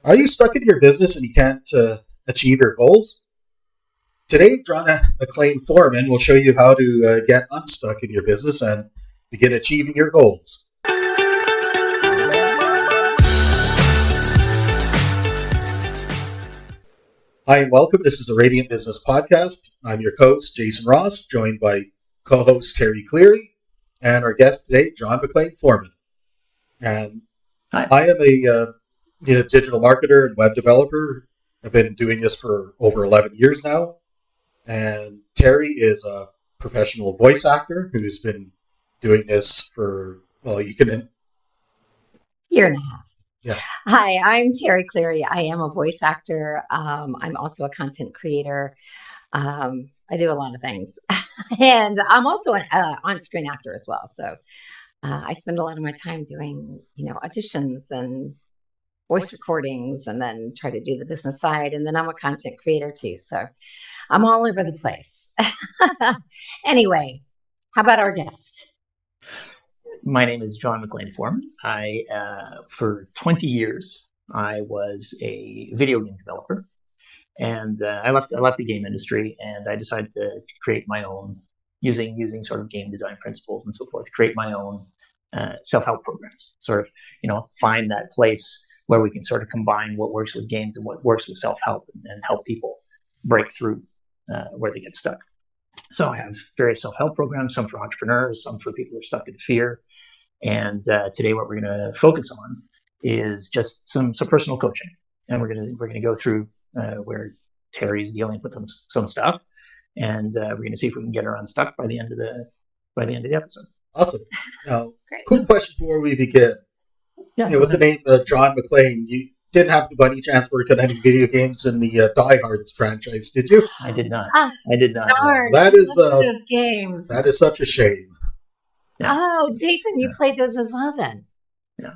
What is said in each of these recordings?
Are you stuck in your business and you can't achieve your goals? Today, John McLean-Foreman will show you how to get unstuck in your business and begin achieving your goals. Hi and welcome. This is the Radiant Business Podcast. I'm your host, Jason Ross, joined by co-host Teri and our guest today, John McLean-Foreman. And Hi. I am a digital marketer and web developer. I've been doing this for over 11 years now. And Teri is a professional voice actor who's been doing this for, year and a half. Yeah. Hi, I'm Teri Cleary. I am a voice actor. I'm also a content creator. I do a lot of things. And I'm also an on-screen actor as well. So I spend a lot of my time doing, auditions and voice recordings, and then try to do the business side. And then I'm a content creator too. So I'm all over the place. Anyway, how about our guest? My name is John McLean-Foreman. For 20 years, I was a video game developer, and I left the game industry, and I decided to create my own, using sort of game design principles and so forth, create my own self-help programs. Sort of, find that place where we can sort of combine what works with games and what works with self-help, and help people break through where they get stuck. So I have various self-help programs, some for entrepreneurs, some for people who are stuck in fear. And today, what we're going to focus on is just some personal coaching, and we're going to go through where Teri's dealing with some stuff, and we're going to see if we can get her unstuck by the end of the episode. Awesome. Now, quick question before we begin. Yeah, with the name John McLean, you didn't have to by any chance work on any video games in the Die Hard franchise, did you? I did not. I did not. Darn, That is those games. That is such a shame. Yeah. Oh, Jason, you played those as well then? Yeah.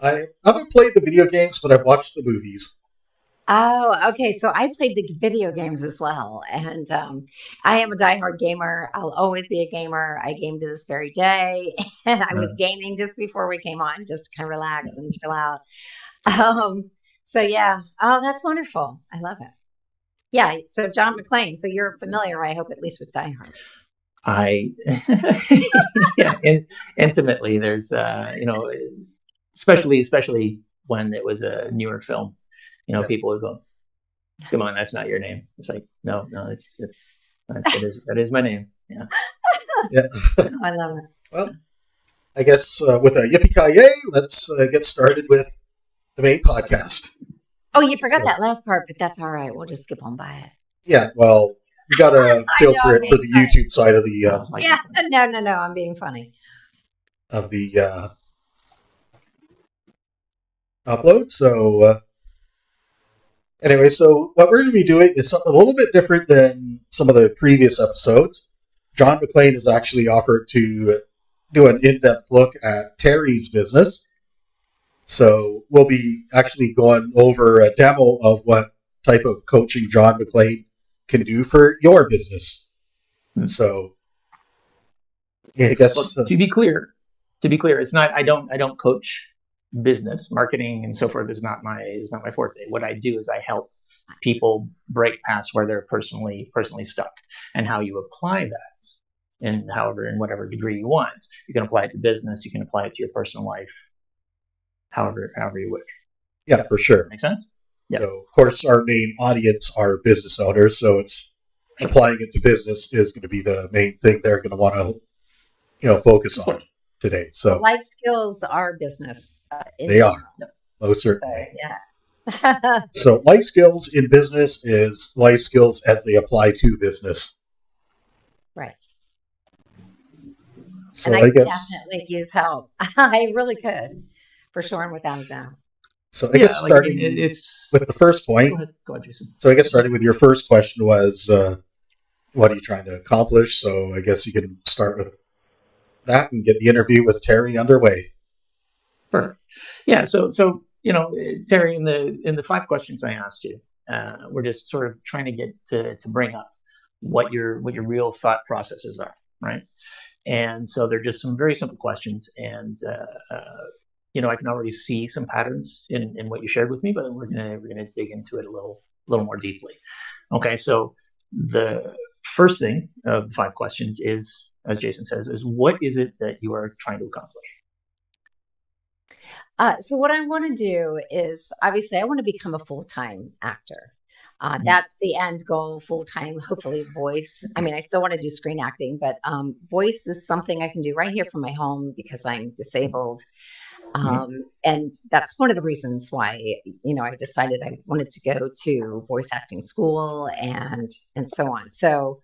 I haven't played the video games, but I've watched the movies. Oh, okay. So I played the video games as well. And I am a diehard gamer. I'll always be a gamer. I game to this very day. And I was gaming just before we came on, just to kind of relax and chill out. So yeah. Oh, that's wonderful. I love it. Yeah. So John McLean. So you're familiar, I hope, at least with Die Hard. Intimately. There's, especially when it was a newer film, people would go, "Come on, that's not your name." It's like, no, that is my name. Yeah. Yeah. I love it. Well, I guess with a yippee-ki-yay, let's get started with the main podcast. Oh, you forgot that last part, but that's all right. We'll just skip on by it. Yeah, well, we got to filter it for the YouTube side of the... No, I'm being funny. Of the upload. So, anyway, so what we're going to be doing is something a little bit different than some of the previous episodes. John McLean has actually offered to do an in-depth look at Teri's business. So we'll be actually going over a demo of what type of coaching John McLean can do for your business. So, yeah, I guess to be clear, it's not. I don't coach business, marketing, and so forth. Is not my forte. What I do is I help people break past where they're personally stuck, and how you apply that, in whatever degree you want. You can apply it to business. You can apply it to your personal life. However you wish. Yeah, for sure. Make sense? Yeah. So, of course, our main audience are business owners, so it's applying it to business is going to be the main thing they're going to want to, focus on today. So life skills are business. They are. Most certainly. So, yeah. So life skills in business is life skills as they apply to business. Right. So and I guess definitely use help. I really could, for sure and without a doubt. So I guess starting with the first point. Go ahead, Jason. So I guess starting with your first question was, what are you trying to accomplish? So I guess you can start with that and get the interview with Teri underway. Perfect. Yeah. So Teri, in the 5 questions I asked you, we're just sort of trying to get to bring up what your real thought processes are, right? And so they're just some very simple questions, and I can already see some patterns in what you shared with me, but we're gonna dig into it a little more deeply. Okay, so the first thing of the 5 questions is, as Jason says, is what is it that you are trying to accomplish? So what I want to do is, obviously, I want to become a full-time actor. That's the end goal, full-time, hopefully voice. I mean, I still want to do screen acting, but voice is something I can do right here from my home because I'm disabled. And that's one of the reasons why, I decided I wanted to go to voice acting school and so on. So,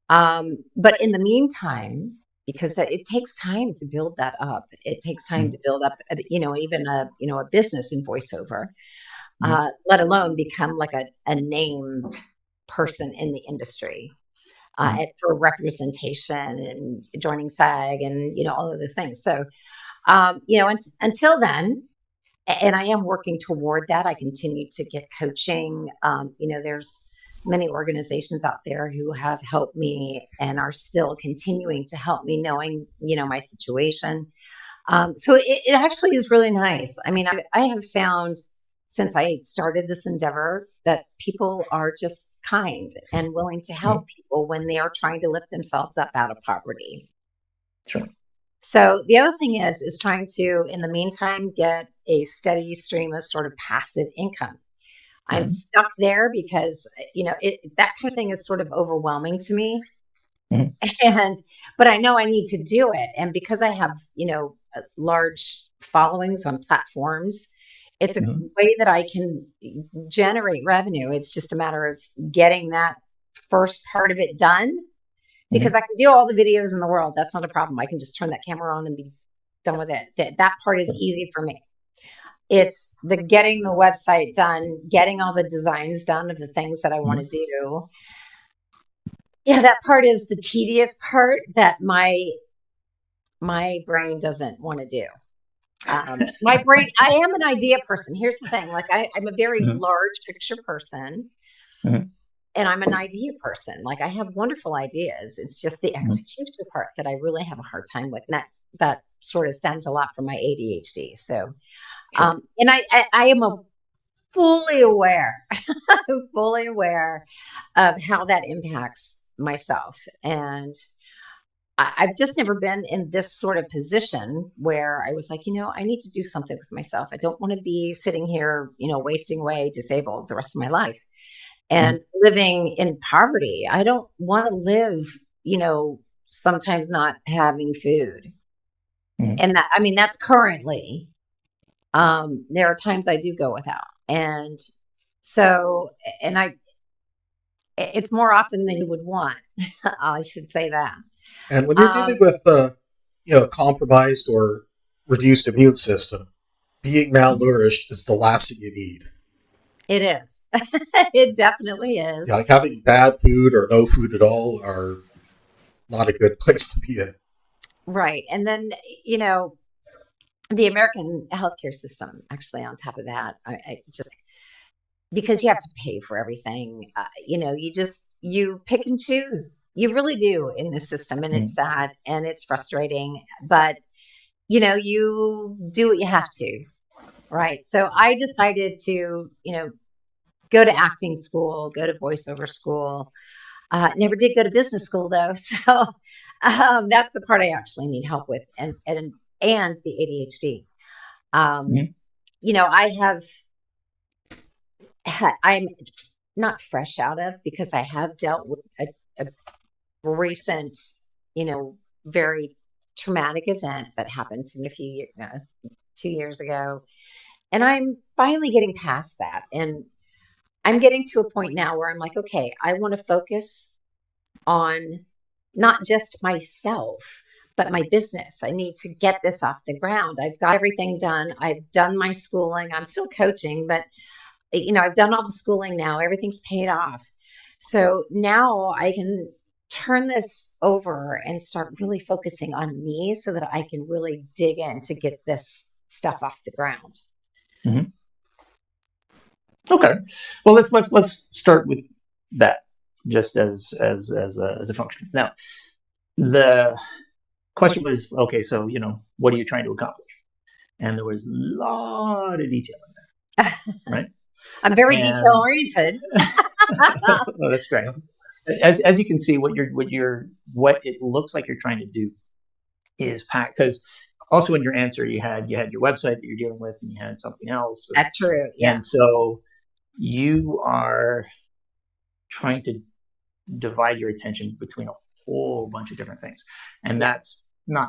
but in the meantime, because it takes time to build that up. It takes time to build up, even a business in voiceover, let alone become like a named person in the industry for representation and joining SAG and, all of those things. So, until then, and I am working toward that. I continue to get coaching. There's many organizations out there who have helped me and are still continuing to help me, knowing, my situation. So it actually is really nice. I mean, I have found since I started this endeavor that people are just kind and willing to help people when they are trying to lift themselves up out of poverty. Sure. So the other thing is trying to, in the meantime, get a steady stream of sort of passive income. I'm stuck there because, that kind of thing is sort of overwhelming to me. But I know I need to do it. And because I have, large followings on platforms, it's a way that I can generate revenue. It's just a matter of getting that first part of it done. Because I can do all the videos in the world. That's not a problem. I can just turn that camera on and be done with it. That part is easy for me. It's the getting the website done, getting all the designs done of the things that I want to do. Yeah, that part is the tedious part that my brain doesn't want to do. My brain, I am an idea person. Here's the thing. Like I'm a very large picture person. And I'm an idea person. Like I have wonderful ideas. It's just the execution part that I really have a hard time with. And that sort of stems a lot from my ADHD. So, and I am fully aware of how that impacts myself. And I've just never been in this sort of position where I was like, I need to do something with myself. I don't want to be sitting here, wasting away, disabled the rest of my life. And living in poverty. I don't want to live, sometimes not having food. And that's currently, there are times I do go without. And so, it's more often than you would want. I should say that. And when you're dealing with, compromised or reduced immune system, being malnourished is the last thing you need. It is. It definitely is. Yeah, like having bad food or no food at all are not a good place to be in. Right. And then, the American healthcare system, actually, on top of that, I just, because you have to pay for everything, you pick and choose. You really do in this system. And it's sad and it's frustrating. But, you do what you have to. Right. So I decided to, go to acting school, go to voiceover school. Never did go to business school though. So that's the part I actually need help with and the ADHD. I'm not fresh out of because I have dealt with a recent, very traumatic event that happened to me 2 years ago. And I'm finally getting past that. And I'm getting to a point now where I'm like, okay, I want to focus on not just myself, but my business. I need to get this off the ground. I've got everything done. I've done my schooling. I'm still coaching, but I've done all the schooling now. Everything's paid off. So now I can turn this over and start really focusing on me so that I can really dig in to get this stuff off the ground. Okay. Well, let's start with that just as a function. Now, the question was, okay, so what are you trying to accomplish? and there was a lot of detail in there, right? I'm very detail oriented. Oh, that's great. As you can see, what it looks like you're trying to do is pack, because also in your answer you had your website that you're dealing with, and you had something else. That's true. Yeah. And so you are trying to divide your attention between a whole bunch of different things, and Yes.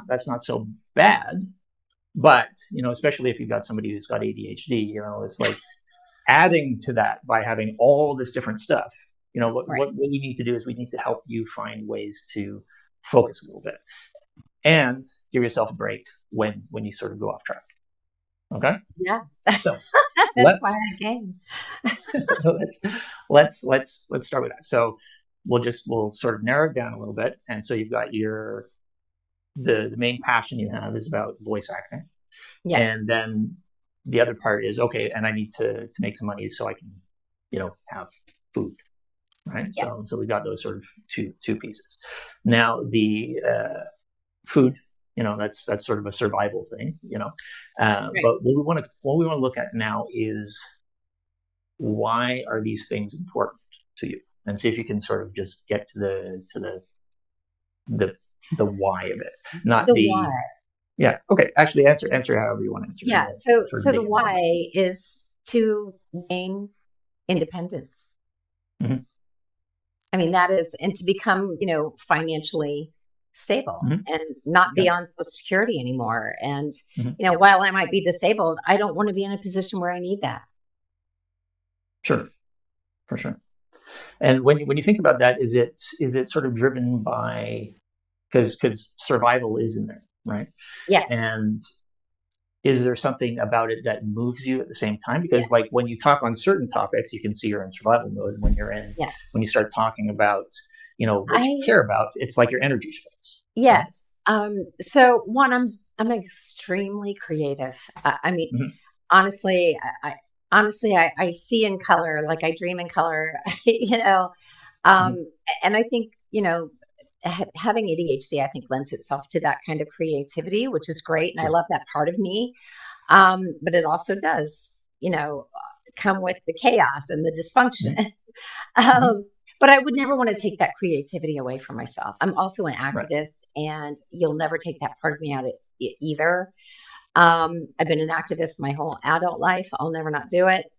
that's not so bad. But especially if you've got somebody who's got ADHD, it's like adding to that by having all this different stuff. What we need to do is we need to help you find ways to focus a little bit and give yourself a break when you sort of go off track. Okay. Yeah. So that's why I came. let's start with that. So we'll sort of narrow it down a little bit. And so you've got the main passion you have is about voice acting. Yes. And then the other part is, okay, and I need to make some money so I can, have food. Right. Yes. So we've got those sort of two pieces. Now the food, that's sort of a survival thing, Right. But what we want to look at now is, why are these things important to you? And see if you can sort of just get to the why of it, not the why. Yeah. Okay. Actually, answer however you want to answer. Yeah. So the why is to gain independence. Mm-hmm. I mean, that is, and to become, financially stable and not be on Social Security anymore. And, while I might be disabled, I don't want to be in a position where I need that. Sure. For sure. And when you think about that, is it sort of driven by, because survival is in there, right? Yes. And is there something about it that moves you at the same time? Because like when you talk on certain topics, you can see you're in survival mode. And when you start talking about, what you care about, it's like your energy shifts. Yes. So one, I'm extremely creative. I mean, honestly, I see in color, like I dream in color, and I think, having ADHD, I think lends itself to that kind of creativity, which is great. And I love that part of me. But it also does, come with the chaos and the dysfunction. But I would never want to take that creativity away from myself. I'm also an activist, and you'll never take that part of me out either. I've been an activist my whole adult life. I'll never not do it.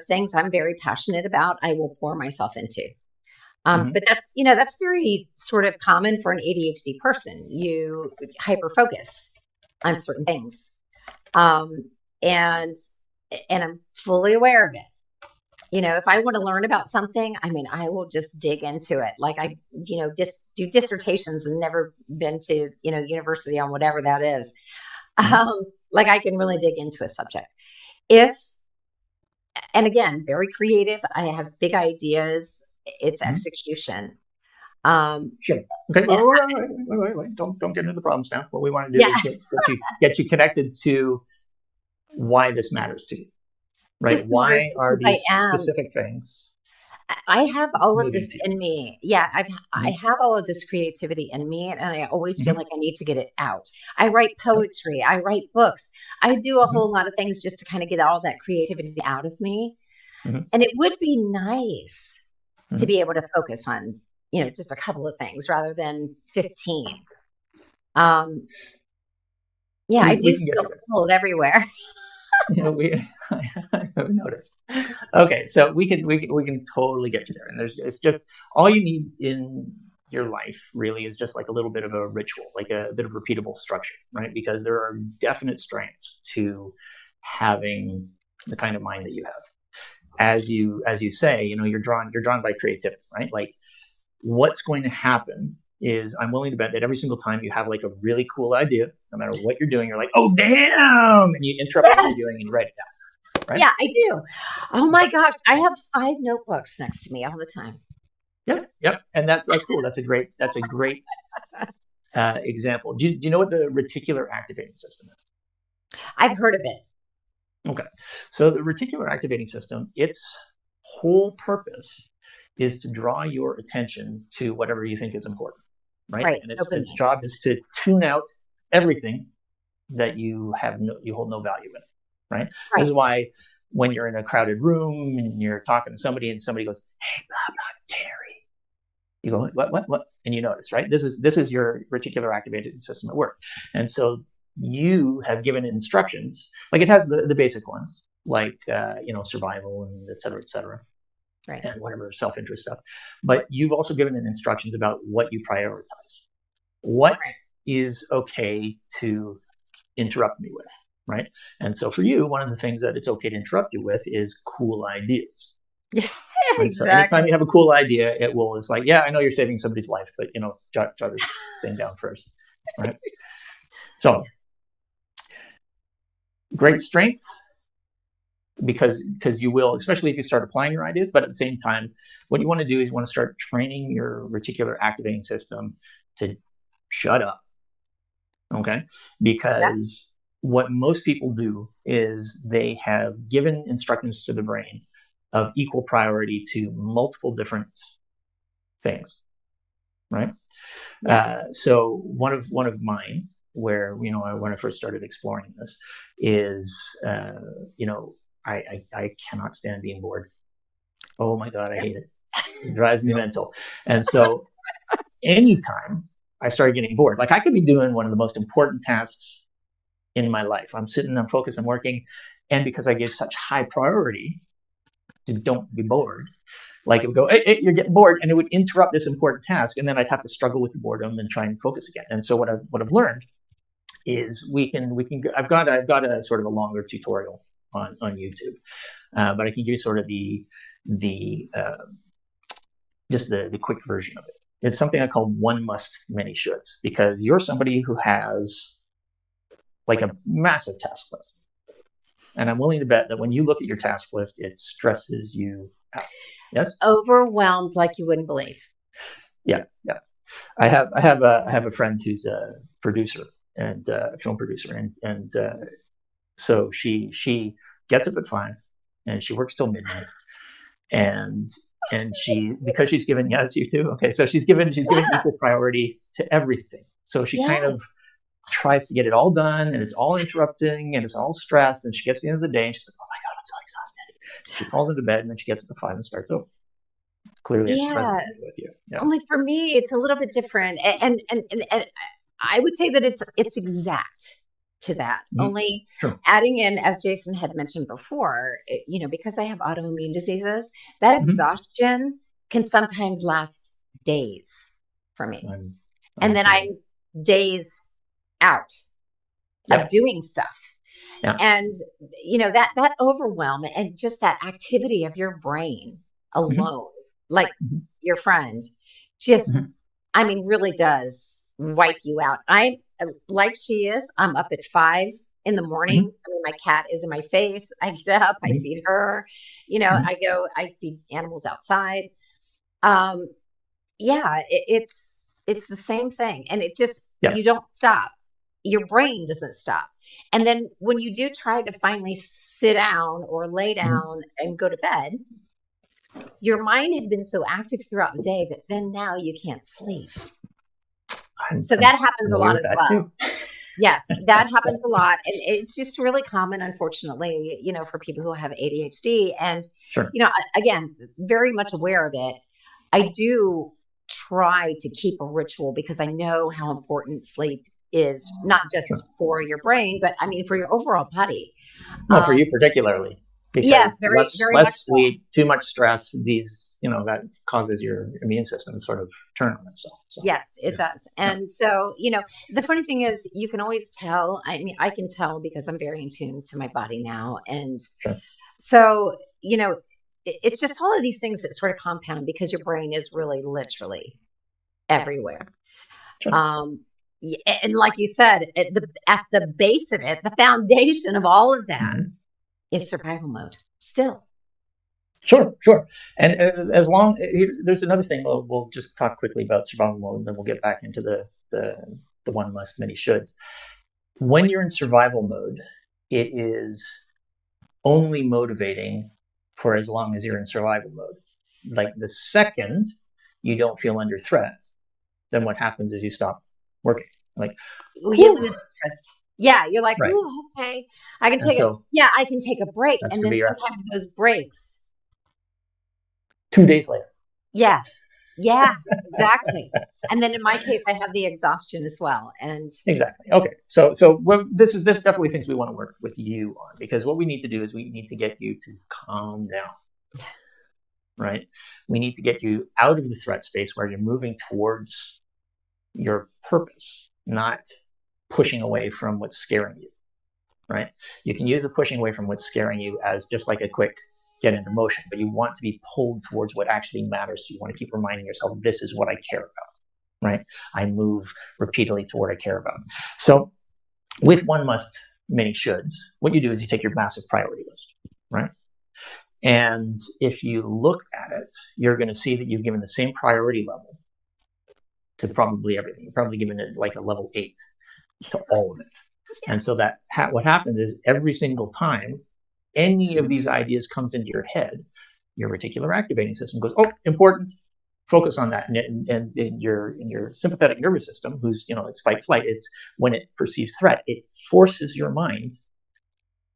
Things I'm very passionate about, I will pour myself into. But that's very sort of common for an ADHD person. You hyper focus on certain things. And I'm fully aware of it. If I want to learn about something, I mean, I will just dig into it. Like I, just do dissertations and never been to, university on whatever that is. Like I can really dig into a subject. And again, very creative. I have big ideas. It's execution. Sure. Okay. Wait. Don't get into the problems now. What we want to do is get you connected to why this matters to you. Right? Why are these specific things? I have all of this in me. Yeah, I have all of this creativity in me, and I always feel like I need to get it out. I write poetry. I write books. I do a whole lot of things just to kind of get all that creativity out of me. And it would be nice to be able to focus on, just a couple of things rather than 15. I do feel cold everywhere. I've noticed. Okay, so we can totally get you there, and it's just all you need in your life really is just like a little bit of a ritual, like a bit of repeatable structure, right? Because there are definite strengths to having the kind of mind that you have. As you say, you're drawn by creativity, right? Like what's going to happen is I'm willing to bet that every single time you have like a really cool idea, no matter what you're doing, you're like, oh, damn. And you interrupt what you're doing and you write it down. Right? Yeah, I do. Oh my gosh. I have 5 notebooks next to me all the time. Yep. And that's cool. That's a great example. Do you know what the reticular activating system is? I've heard of it. Okay. So the reticular activating system, its whole purpose is to draw your attention to whatever you think is important. Right. And its job is to tune out everything that you hold no value in, right? This is why when you're in a crowded room and you're talking to somebody and somebody goes, "Hey, blah blah, Teri," you go, "What?" And you notice, right? This is your reticular activating system at work, and so you have given instructions. Like, it has the basic ones, like survival and et cetera, right, and whatever self-interest stuff. But you've also given it instructions about what you prioritize. What is okay to interrupt me with, right? And so for you, one of the things that it's okay to interrupt you with is cool ideas. Exactly. So anytime you have a cool idea, it's like, yeah, I know you're saving somebody's life, but jot this thing down first, right? So great strength, because you will, especially if you start applying your ideas. But at the same time, what you want to do is you want to start training your reticular activating system to shut up. Okay, because what most people do is they have given instructions to the brain of equal priority to multiple different things, right? So one of mine, where when I first started exploring this, is I cannot stand being bored. Oh my God, I hate it. It drives me mental. And so anytime I started getting bored, like, I could be doing one of the most important tasks in my life. I'm sitting, I'm focused, I'm working. And because I give such high priority to don't be bored, like, it would go, hey, you're getting bored, and it would interrupt this important task. And then I'd have to struggle with the boredom and try and focus again. And so what I've learned is I've got a sort of a longer tutorial on YouTube, but I can give you sort of the just the quick version of it. It's something I call one must, many shoulds, because you're somebody who has like a massive task list. And I'm willing to bet that when you look at your task list, it stresses you out. Yes? Overwhelmed like you wouldn't believe. Yeah. I have a friend who's a producer and a film producer, and so she gets up at 5 and she works till midnight, and she, because she's given, yeah, it's you too. Okay, so she's given equal priority to everything. So she kind of tries to get it all done, and it's all interrupting, and it's all stressed. And she gets to the end of the day, and she's like, "Oh my God, I'm so exhausted." She falls into bed, and then she gets up at 5 and starts over. Clearly, it's resonating with you. Yeah. Only for me, it's a little bit different, and I would say that it's exact to that. Mm-hmm. Only adding in, as Jason had mentioned before, because I have autoimmune diseases, that exhaustion can sometimes last days for me. And then I'm days out of doing stuff. Yeah. And, that overwhelm and just that activity of your brain alone, like your friend, just, really does wipe you out. I'm like she is. I'm up at 5 in the morning. My cat is in my face. I get up, I feed her, I feed animals outside. It's the same thing. And it just, you don't stop. Your brain doesn't stop. And then when you do try to finally sit down or lay down and go to bed, your mind has been so active throughout the day that then now you can't sleep. So that happens a lot as well. Yes, that happens a lot. And it's just really common, unfortunately, for people who have ADHD. And, again, very much aware of it. I do try to keep a ritual because I know how important sleep is, not just for your brain, but for your overall body. No, for you particularly. Yes, very less much sleep, too much stress, that causes your immune system to sort of turn on itself. So. Yes, it does. And so, the funny thing is you can always tell. I can tell because I'm very in tune to my body now. And so, it's just all of these things that sort of compound because your brain is really literally everywhere. And like you said, at the base of it, the foundation of all of that is survival mode still. Sure. And as long, there's another thing we'll just talk quickly about survival mode, and then we'll get back into the one must, many shoulds. When you're in survival mode, it is only motivating for as long as you're in survival mode. Like, the second you don't feel under threat, then what happens is you stop working. Like, you lose interest. Yeah, you're like, Right. ooh, okay, I can And take a so I can take a break, that's and going to then be your sometimes those breaks. 2 days later. Yeah, yeah, exactly. And then in my case, I have the exhaustion as well. And Exactly. Okay. So this is definitely things we want to work with you on, because what we need to do is we need to get you to calm down. Right. We need to get you out of the threat space where you're moving towards your purpose, not pushing away from what's scaring you. Right. You can use the pushing away from what's scaring you as just like a quick get into motion, but you want to be pulled towards what actually matters to you. You want to keep reminding yourself, this is what I care about. Right? I move repeatedly to what I care about. So with one must, many shoulds, what you do is you take your massive priority list, right? And if you look at it, you're going to see that you've given the same priority level to probably everything. You're probably given it like a level 8 to all of it. And so that what happens is every single time any of these ideas comes into your head, your reticular activating system goes, oh, important, focus on that. And in your sympathetic nervous system, who's, it's fight flight, it's when it perceives threat, it forces your mind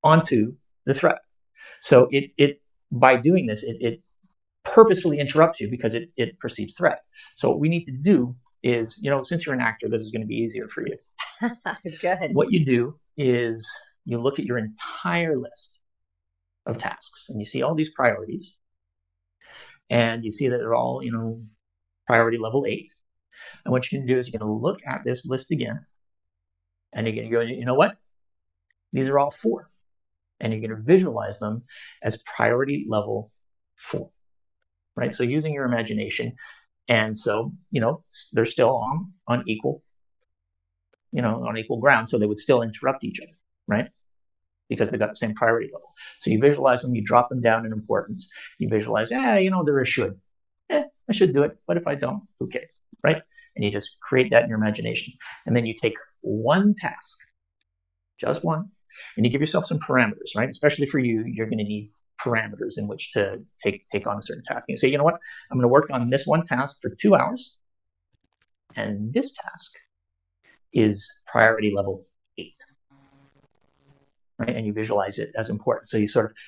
onto the threat. So it by doing this, it purposefully interrupts you because it perceives threat. So what we need to do is, since you're an actor, this is going to be easier for you. Good. What you do is you look at your entire list of tasks and you see all these priorities, and you see that they're all, priority level 8. And what you're going to do is you're going to look at this list again, and you're going to go, you know what? These are all 4. And you're going to visualize them as priority level 4, right? So using your imagination. And so, they're still on equal, on equal ground. So they would still interrupt each other, right? Because they got the same priority level. So you visualize them, you drop them down in importance. You visualize, they're a should. I should do it, but if I don't, who cares, right? And you just create that in your imagination. And then you take one task, just one, and you give yourself some parameters, right? Especially for you, you're going to need parameters in which to take on a certain task. And you say, you know what? I'm going to work on this one task for 2 hours. And this task is priority level 8. Right? And you visualize it as important. So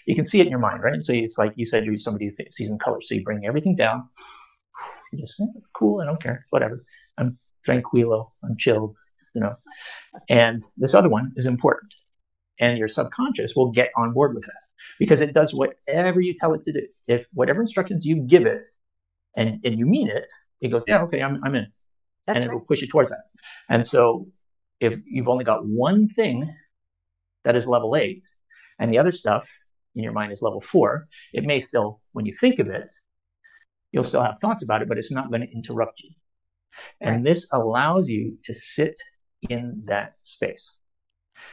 you can see it in your mind, right? So it's like you said, you're somebody who sees in color. So you bring everything down. You just say, cool, I don't care, whatever. I'm tranquilo, I'm chilled, And this other one is important. And your subconscious will get on board with that because it does whatever you tell it to do. If whatever instructions you give it and you mean it, it goes, yeah, okay, I'm in. That's and it will push you towards that. And so if you've only got one thing that is level 8 and the other stuff in your mind is level 4, it may still, when you think of it, you'll still have thoughts about it, but it's not going to interrupt you. And this allows you to sit in that space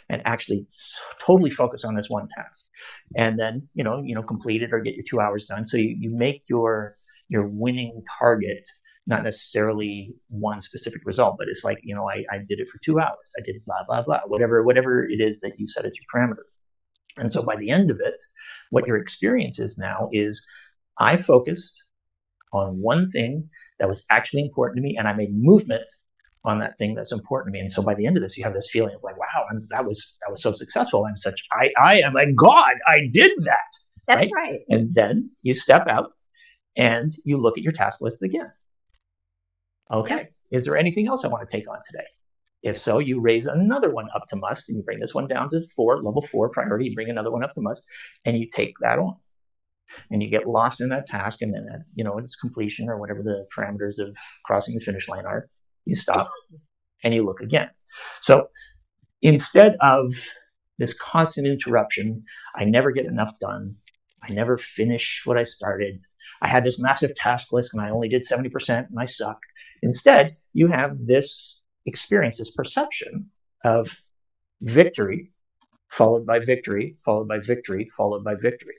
and actually totally focus on this one task. And then, complete it or get your 2 hours done. So you make your winning target not necessarily one specific result, but it's like, I did it for 2 hours. I did blah, blah, blah, whatever it is that you set as your parameter. And so by the end of it, what your experience is now is I focused on one thing that was actually important to me, and I made movement on that thing that's important to me. And so by the end of this, you have this feeling of like, wow, that was so successful. I am a god. I did that. That's right. And then you step out and you look at your task list again. Okay. Yep. Is there anything else I want to take on today? If so, you raise another one up to must, and you bring this one down to 4, level 4 priority. You bring another one up to must, and you take that on. And you get lost in that task, and then its completion or whatever the parameters of crossing the finish line are, you stop and you look again. So instead of this constant interruption, I never get enough done, I never finish what I started, I had this massive task list and I only did 70% and I suck. Instead, you have this experience, this perception of victory, followed by victory, followed by victory, followed by victory.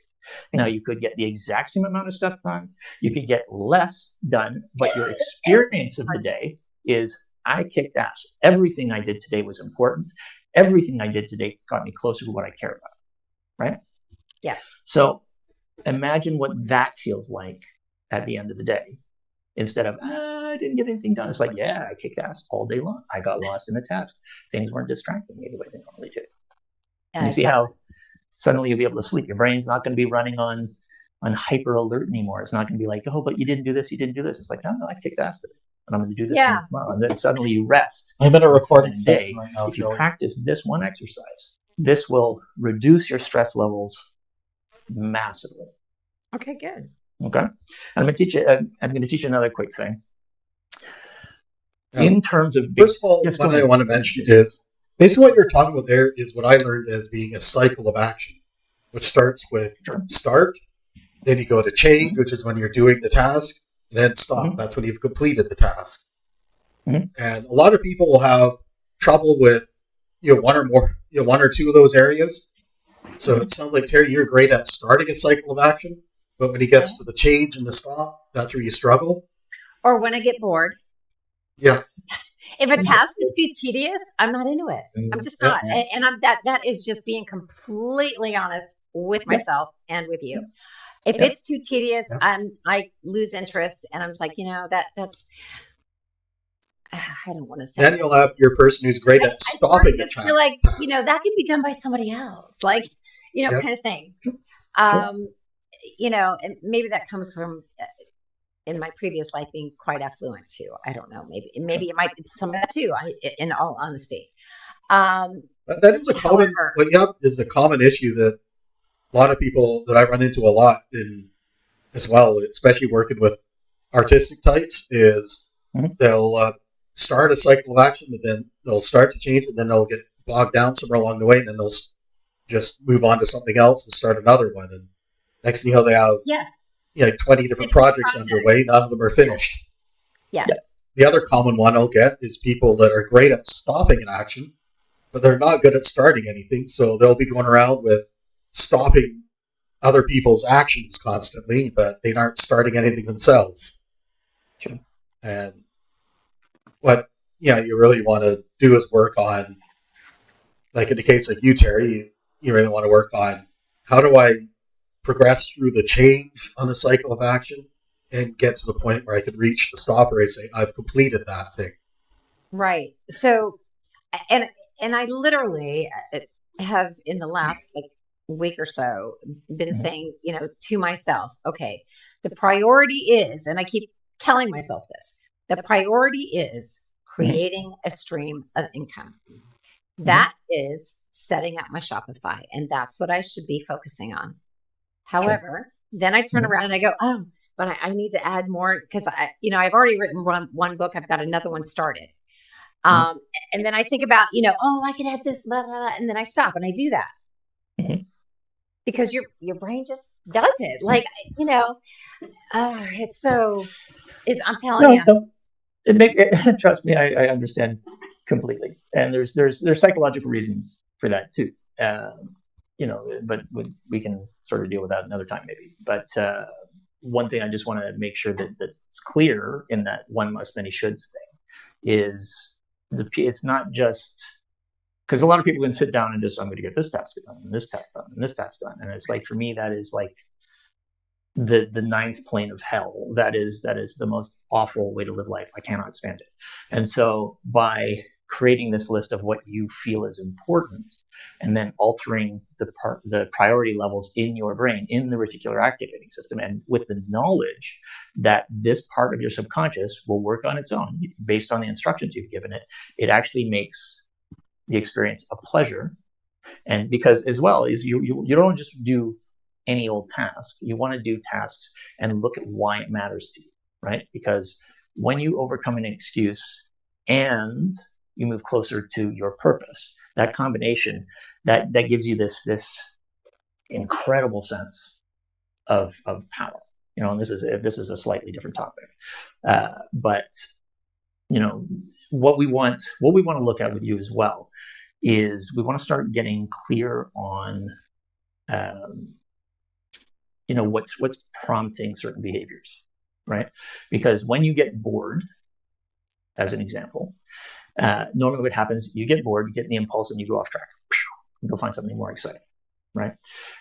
Now, you could get the exact same amount of stuff done. You could get less done, but your experience of the day is I kicked ass. Everything I did today was important. Everything I did today got me closer to what I care about, right? Yes. So imagine what that feels like at the end of the day. instead of, I didn't get anything done. It's like, yeah, I kicked ass all day long. I got lost in the task. Things weren't distracting me the way they normally do. And you see how suddenly you'll be able to sleep. Your brain's not going to be running on hyper alert anymore. It's not going to be like, oh, but you didn't do this, you didn't do this. It's like, no, I kicked ass today, and I'm going to do this tomorrow. And then suddenly you rest. I'm in a recording session right now. If you practice this one exercise, this will reduce your stress levels massively. Okay, good. Okay, and I'm going to teach you another quick thing. In terms of first of all, what I want to mention is basically what you're talking about there is what I learned as being a cycle of action, which starts with start, then you go to change, which is when you're doing the task, and then stop. Mm-hmm. That's when you've completed the task. Mm-hmm. And a lot of people will have trouble with one or two of those areas. So it sounds like, Teri, you're great at starting a cycle of action, but when he gets to the change and the stop, that's where you struggle. Or when I get bored. Yeah. If a task is too tedious, I'm not into it. I'm just not. And I'm that is just being completely honest with myself and with you. If it's too tedious, I lose interest, and I'm just like, that's I don't want to say. Then you'll have your person who's great at stopping the task. Feel like, that can be done by somebody else, like, kind of thing. And maybe that comes from in my previous life being quite affluent too. I don't know. Maybe it might be some of that too. In all honesty, that is a common. What you have is a common issue that a lot of people that I run into a lot in as well, especially working with artistic types, is they'll start a cycle of action, but then they'll start to change, and then they'll get bogged down somewhere along the way, and then they'll just move on to something else and start another one. And next thing you know, they have 20 different projects underway. None of them are finished. Yes. The other common one I'll get is people that are great at stopping an action, but they're not good at starting anything. So they'll be going around with stopping other people's actions constantly, but they aren't starting anything themselves. Sure. And what you really want to do is work on, like in the case of you, Teri, you really want to work on, how do I progress through the change on the cycle of action and get to the point where I can reach the stop where I say, I've completed that thing. Right. So, and I literally have in the last week or so been saying, to myself, okay, the priority is, and I keep telling myself this, the priority is creating a stream of income. That is setting up my Shopify, and that's what I should be focusing on. However, then I turn around and I go, oh, but I need to add more because I've already written one book. I've got another one started. And then I think about, I could add this, blah, blah, blah, and then I stop and I do that. Because your brain just does it. Like, it's so, I'm telling you. Trust me, I understand completely. And there's psychological reasons for that too. But we can sort of deal with that another time maybe. But one thing I just want to make sure that it's clear in that one must, many shoulds thing is it's not just because a lot of people can sit down and just, I'm going to get this task done and this task done and this task done. And it's like, for me, that is like the ninth plane of hell. That is the most awful way to live life. I cannot stand it. And so by creating this list of what you feel is important and then altering the priority levels in your brain, in the reticular activating system, and with the knowledge that this part of your subconscious will work on its own based on the instructions you've given it, it actually makes the experience a pleasure. And because as well is you don't just do any old task. You want to do tasks and look at why it matters to you, right? Because when you overcome an excuse and you move closer to your purpose, that combination that gives you this incredible sense of power. And this is a slightly different topic, but what we want to look at with you as well is we want to start getting clear on what's prompting certain behaviors, right? Because when you get bored, as an example, normally what happens, you get bored, you get the impulse, and you go off track. You go find something more exciting, right?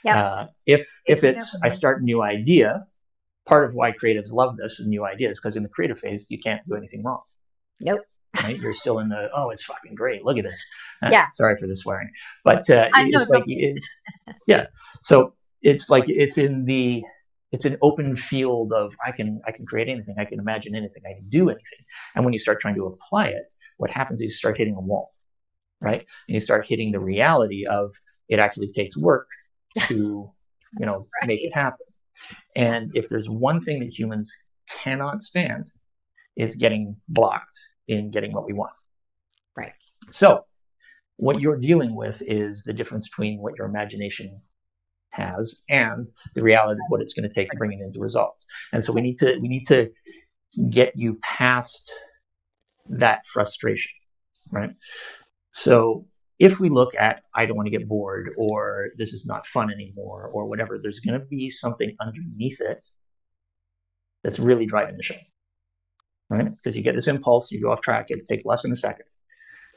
Yeah. If it's I start a new idea, part of why creatives love this and new ideas, because in the creative phase, you can't do anything wrong. Nope. Right? You're still in the, oh, it's fucking great. Look at this. Yeah. Sorry for the swearing, but it's know, like, yeah. So it's like, it's an open field of, I can create anything. I can imagine anything. I can do anything. And when you start trying to apply it, what happens is you start hitting a wall, right? And you start hitting the reality of it actually takes work to, right. Make it happen. And if there's one thing that humans cannot stand, is getting blocked in getting what we want. Right. So what you're dealing with is the difference between what your imagination has and the reality of what it's going to take to bring it into results. And so we need to get you past that frustration, right? So if we look at, I don't want to get bored, or this is not fun anymore, or whatever, there's going to be something underneath it that's really driving the show, right? Because you get this impulse, you go off track, it takes less than a second.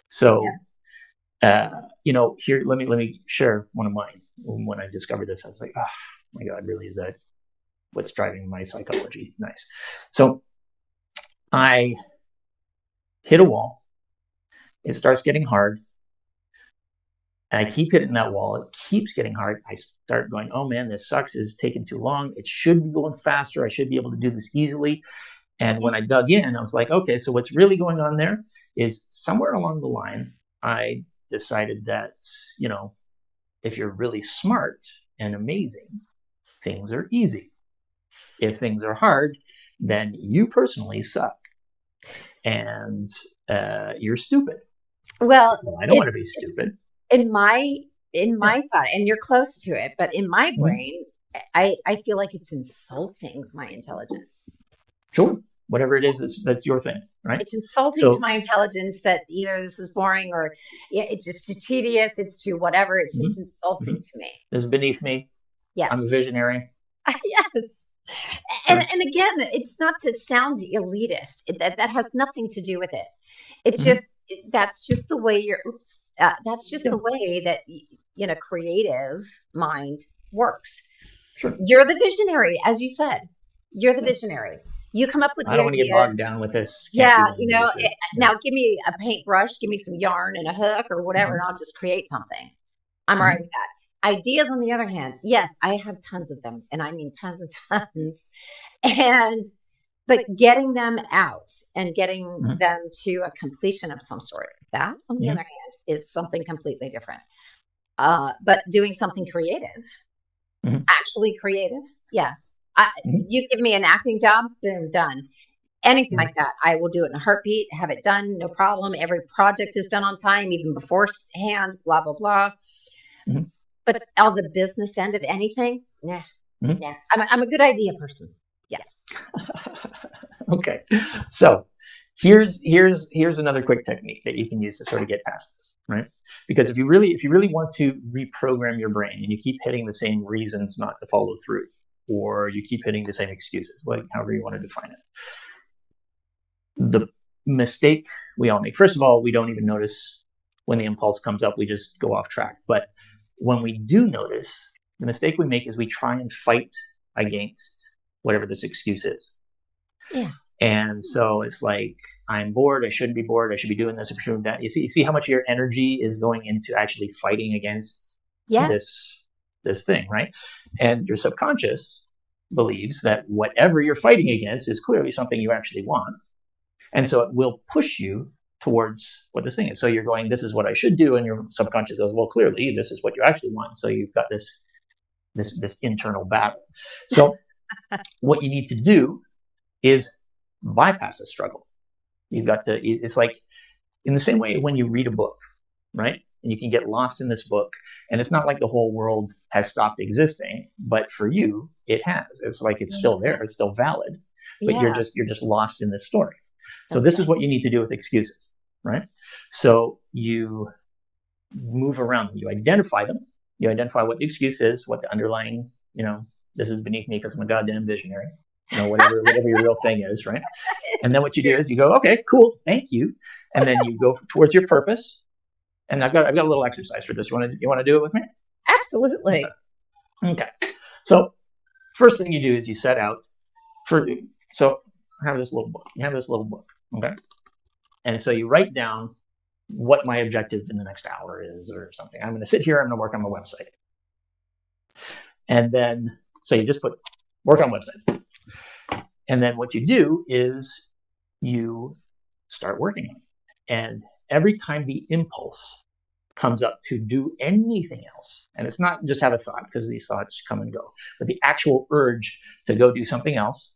So, here, let me share one of mine. When I discovered this, I was like, oh my God, really, is that what's driving my psychology? Nice. So I hit a wall. It starts getting hard. And I keep hitting that wall. It keeps getting hard. I start going, oh man, this sucks. It's taking too long. It should be going faster. I should be able to do this easily. And when I dug in, I was like, okay, so what's really going on there is somewhere along the line, I decided that, if you're really smart and amazing, things are easy. If things are hard, then you personally suck. And you're stupid. Well, I don't want to be stupid. In my thought, and you're close to it, but in my brain, I feel like it's insulting my intelligence. Sure. Whatever it is, that's your thing, right? It's insulting to my intelligence that either this is boring or it's just too tedious, it's too whatever. It's just insulting to me. This is beneath me. Yes. I'm a visionary. Yes. And again, it's not to sound elitist. That has nothing to do with it. It's just, that's just the way that's just the way that, creative mind works. Sure. You're the visionary, as you said. You're the visionary. You come up with the ideas. I don't want to get bogged down with this. Now give me a paintbrush, give me some yarn and a hook or whatever, and I'll just create something. I'm all right with that. Ideas, on the other hand, yes, I have tons of them, and I mean tons and tons. But getting them out and getting them to a completion of some sort, that, on the other hand, is something completely different. But doing something creative, actually creative, you give me an acting job, boom, done. Anything like that, I will do it in a heartbeat, have it done, no problem. Every project is done on time, even beforehand, blah, blah, blah. But all the business end of anything, nah. I'm a good idea person. Yes. Okay. So here's another quick technique that you can use to sort of get past this, right? Because if you really want to reprogram your brain and you keep hitting the same reasons not to follow through, or you keep hitting the same excuses, however you want to define it. The mistake we all make, first of all, we don't even notice when the impulse comes up, we just go off track. But when we do notice, the mistake we make is we try and fight against whatever this excuse is. Yeah. And so it's like, I'm bored, I shouldn't be bored, I should be doing this, I should be doing that. You see how much of your energy is going into actually fighting against this thing, right? And your subconscious believes that whatever you're fighting against is clearly something you actually want. And so it will push you towards what this thing is. So you're going, this is what I should do. And your subconscious goes, well, clearly this is what you actually want. So you've got this internal battle. So what you need to do is bypass the struggle. It's like in the same way when you read a book, right? And you can get lost in this book. And it's not like the whole world has stopped existing, but for you, it has. It's like it's still there, it's still valid, but you're just lost in this story. So this is what you need to do with excuses, right? So you move around them, you identify them, you identify what the excuse is, what the underlying, this is beneath me because I'm a goddamn visionary, whatever your real thing is, right? And then what you do is you go, okay, cool, thank you, and then you go towards your purpose. And I've got a little exercise for this. You want to do it with me? Absolutely. Okay. So first thing you do is you set out So I have this little book. You have this little book, okay? And so you write down what my objective in the next hour is or something. I'm going to sit here, I'm going to work on my website. And then, so you just put work on website. And then what you do is you start working on it. And every time the impulse comes up to do anything else, and it's not just have a thought, because these thoughts come and go, but the actual urge to go do something else,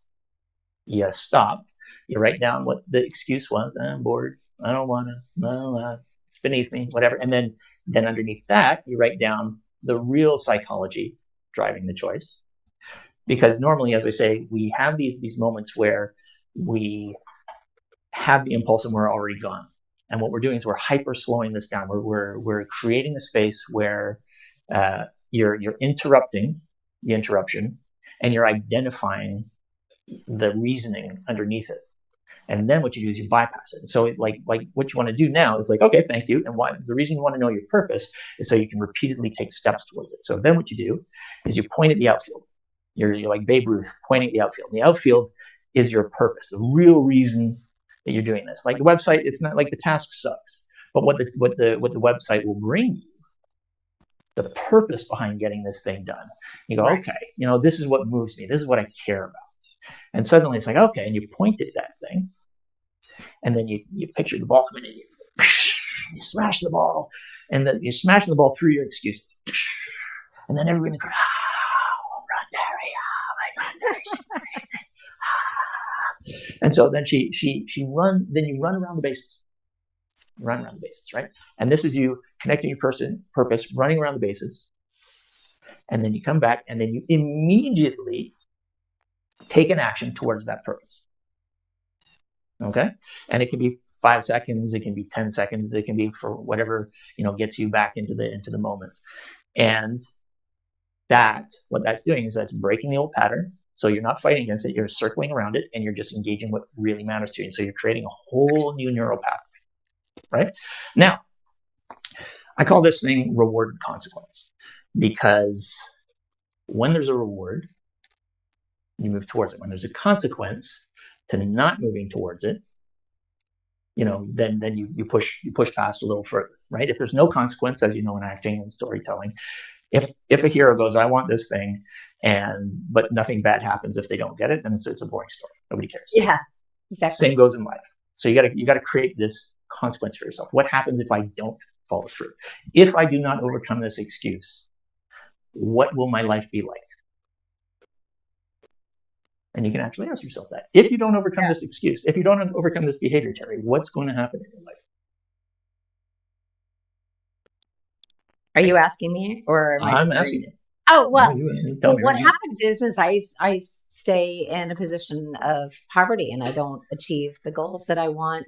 you stop, you write down what the excuse was. I'm bored, I don't want to, well, it's beneath me, whatever. And then underneath that, you write down the real psychology driving the choice. Because normally, as I say, we have these moments where we have the impulse and we're already gone. And what we're doing is we're hyper slowing this down. We're creating a space where you're interrupting the interruption, and you're identifying the reasoning underneath it. And then what you do is you bypass it. So like what you want to do now is like, okay, thank you. And why the reason you want to know your purpose is so you can repeatedly take steps towards it. So then what you do is you point at the outfield. You're like Babe Ruth pointing at the outfield. And the outfield is your purpose, the real reason that you're doing this. Like the website, it's not like the task sucks, but what the website will bring you, the purpose behind getting this thing done. You go, right. Okay, this is what moves me. This is what I care about. And suddenly it's like, okay, and you point at that thing, and then you picture the ball coming in, you smash the ball, and then you're smashing the ball through your excuses. And then everybody goes, run, Teri, oh my God, Teri, she's amazing. And so then then you run around the bases. Run around the bases, right? And this is you connecting your purpose, running around the bases. And then you come back, and then you immediately take an action towards that purpose. Okay? And it can be 5 seconds, it can be 10 seconds, it can be for whatever, gets you back into the moment. And what that's doing is that's breaking the old pattern. So you're not fighting against it, you're circling around it, and you're just engaging what really matters to you. And so you're creating a whole new neural pathway, right? Now, I call this thing reward and consequence, because when there's a reward, you move towards it. When there's a consequence to not moving towards it, then you push past a little further, right? If there's no consequence, as you know in acting and storytelling, if a hero goes, I want this thing, but nothing bad happens if they don't get it, then it's a boring story. Nobody cares. Yeah, exactly. Same goes in life. So you got to create this consequence for yourself. What happens if I don't follow through? If I do not overcome this excuse, what will my life be like? And you can actually ask yourself that. If you don't overcome this excuse, if you don't overcome this behavior, Teri, what's going to happen in your life? Are you asking me, or am I'm asking you? Oh, well, what happens is I stay in a position of poverty, and I don't achieve the goals that I want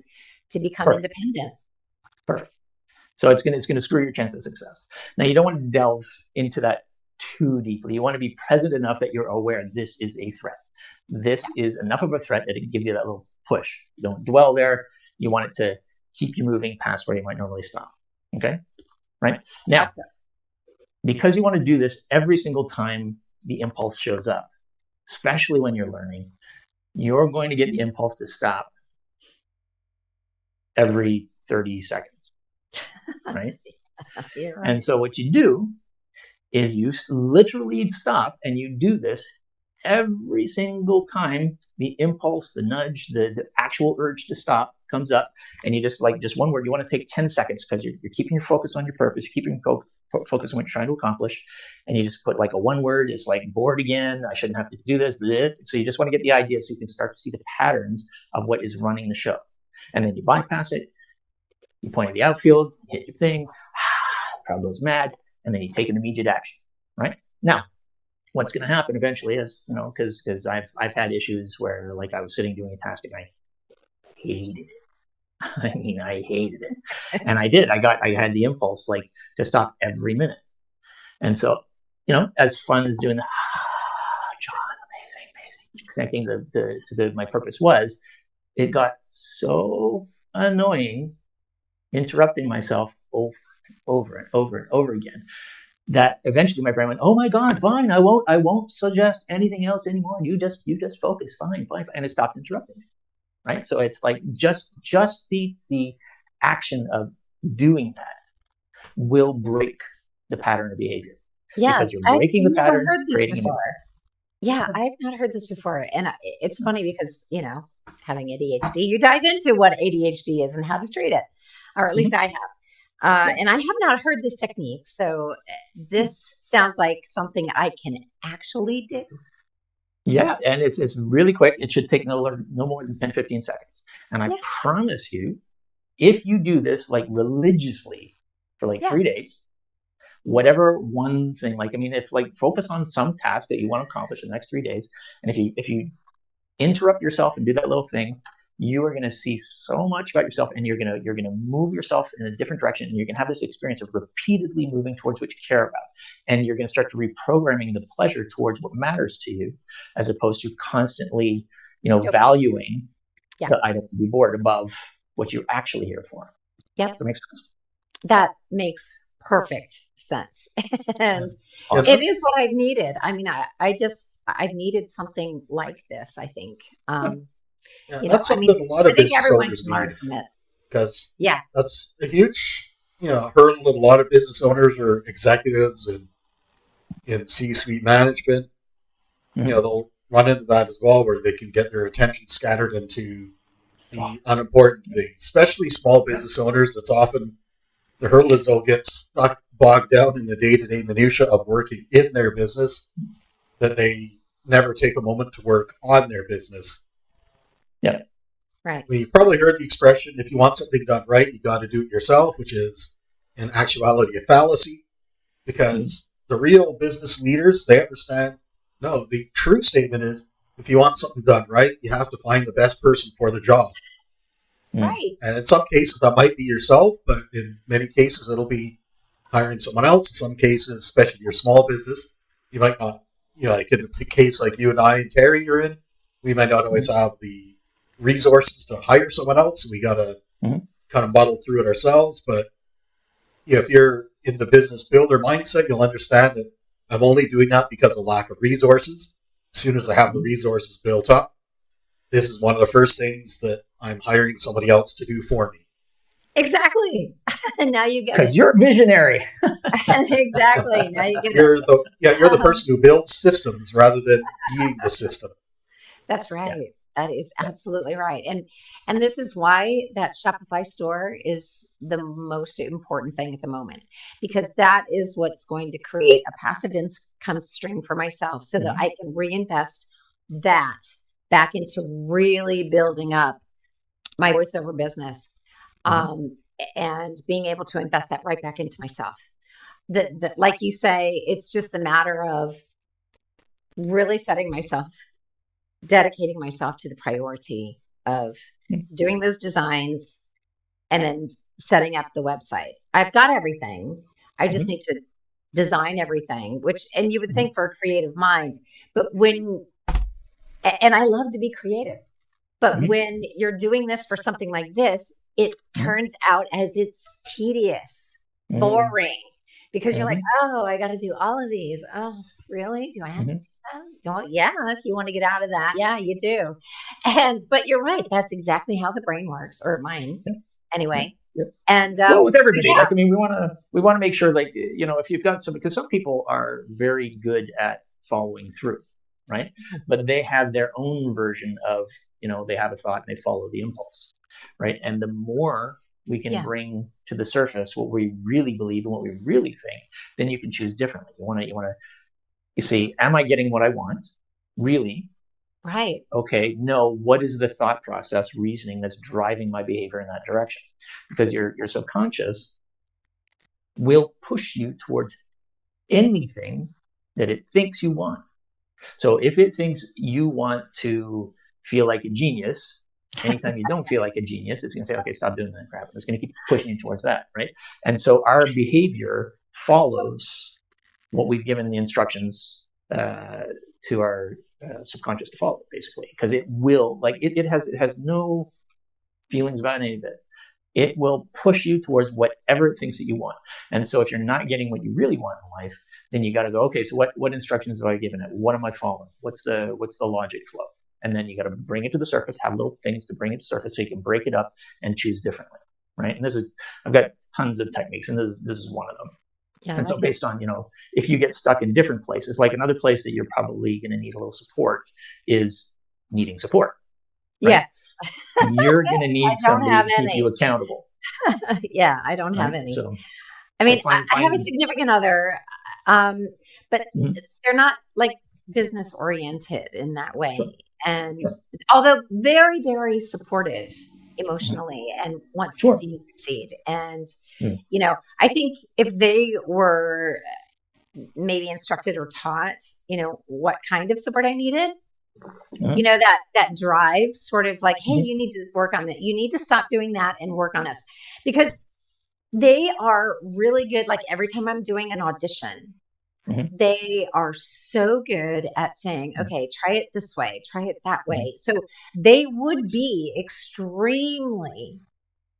to become independent. Perfect. So it's going to screw your chance of success. Now, you don't want to delve into that too deeply. You want to be present enough that you're aware this is a threat. This is enough of a threat that it gives you that little push. You don't dwell there. You want it to keep you moving past where you might normally stop. Okay? Right? Now, because you want to do this every single time the impulse shows up, especially when you're learning, you're going to get the impulse to stop every 30 seconds. Right? Right. And so what you do is you literally stop, and you do this every single time the impulse, the nudge, the actual urge to stop comes up, and you just one word. You want to take 10 seconds because you're keeping your focus on your purpose, you're keeping focus on what you're trying to accomplish, and you just put like a one word. It's like bored again. I shouldn't have to do this. So you just want to get the idea so you can start to see the patterns of what is running the show, and then you bypass it. You point at the outfield, hit your thing, crowd goes mad, and then you take an immediate action. Right now, what's going to happen eventually is, because I've had issues where like I was sitting doing a task and I hated it. I mean, I hated it, and I had the impulse like to stop every minute. And so, as fun as doing the John, amazing, connecting to my purpose was, it got so annoying interrupting myself over and over and over again. that eventually my brain went, oh my God, fine, I won't suggest anything else anymore. You just focus, fine, and it stopped interrupting me. Right. So it's like just the action of doing that will break the pattern of behavior. Yeah, because you're breaking the pattern, heard this creating before. Yeah, I've not heard this before. And it's funny because, having ADHD, you dive into what ADHD is and how to treat it, or at least I have. And I have not heard this technique. So this sounds like something I can actually do. Yeah, and it's really quick. It should take no more than 10, 15 seconds. And I promise you, if you do this like religiously for like 3 days, whatever one thing, if like focus on some task that you want to accomplish in the next 3 days, and if you interrupt yourself and do that little thing, you are going to see so much about yourself, and you're going to move yourself in a different direction, and you're going to have this experience of repeatedly moving towards what you care about, and you're going to start to reprogramming the pleasure towards what matters to you, as opposed to constantly valuing the item to be bored above what you're actually here for. Yeah, that makes sense. That makes perfect sense. And it is what I've needed. I mean, I've needed something like this, I think. That's something a lot of business owners need, because that's a huge, hurdle that a lot of business owners or executives in C-suite management, they'll run into that as well, where they can get their attention scattered into the unimportant things, especially small business owners. That's often the hurdle is they'll get bogged down in the day-to-day minutia of working in their business, that they never take a moment to work on their business. Yeah. Right. Well, you've probably heard the expression, if you want something done right, you got to do it yourself, which is in actuality a fallacy, because the real business leaders, they understand, no, the true statement is, if you want something done right, you have to find the best person for the job. Right. And in some cases that might be yourself, but in many cases it'll be hiring someone else. In some cases, especially your small business, you might not, like in a case like you and I and Teri are in, we might not always have the resources to hire someone else. So we got to kind of muddle through it ourselves. But if you're in the business builder mindset, you'll understand that I'm only doing that because of lack of resources. As soon as I have the resources built up, this is one of the first things that I'm hiring somebody else to do for me. Exactly. And now you get because you're visionary. Exactly. Now you get you're the person who builds systems rather than being the system. That's right. Yeah. That is absolutely right. And this is why that Shopify store is the most important thing at the moment, because that is what's going to create a passive income stream for myself, so that I can reinvest that back into really building up my voiceover business, and being able to invest that right back into myself. That, like you say, it's just a matter of really dedicating myself to the priority of doing those designs and then setting up the website. I've got everything. I just need to design everything, and you would think for a creative mind, and I love to be creative, but when you're doing this for something like this, it turns out as it's tedious, boring, because you're like, oh, I got to do all of these. Oh, really? Do I have to do that? Well, yeah, if you want to get out of that, yeah, you do. But you're right. That's exactly how the brain works, or mine, anyway. Yeah. And with everybody, we want to make sure, if you've got because some people are very good at following through, right? But they have their own version of, they have a thought and they follow the impulse, right? And the more we can bring to the surface what we really believe and what we really think, then you can choose differently. You see, am I getting what I want? Really? Right. Okay. No. What is the thought process, reasoning that's driving my behavior in that direction? Because your subconscious will push you towards anything that it thinks you want. So if it thinks you want to feel like a genius, anytime you don't feel like a genius, it's going to say, okay, stop doing that crap. It's going to keep pushing you towards that, right? And so our behavior follows what we've given the instructions to our subconscious to follow, basically, because it will, it has no feelings about any of it. it will push you towards whatever it thinks that you want. And so if you're not getting what you really want in life, then you got to go, okay, so what instructions have I given it? What am I following? What's the logic flow? And then you got to bring it to the surface, have little things to bring it to the surface so you can break it up and choose differently, right? And I've got tons of techniques, and this is one of them. Yeah, and so based on, if you get stuck in different places, like another place that you're probably going to need a little support is needing support. Right? Yes. You're going to need somebody to keep you accountable. Yeah, I don't have any. So, I mean, I have a significant other, but they're not like business oriented in that way. Sure. And although very, very supportive emotionally and wants to see you succeed. And, I think if they were maybe instructed or taught, what kind of support I needed, that drive sort of like, hey, you need to work on that. You need to stop doing that and work on this, because they are really good. Like every time I'm doing an audition, they are so good at saying, okay, try it this way, try it that way. So they would be extremely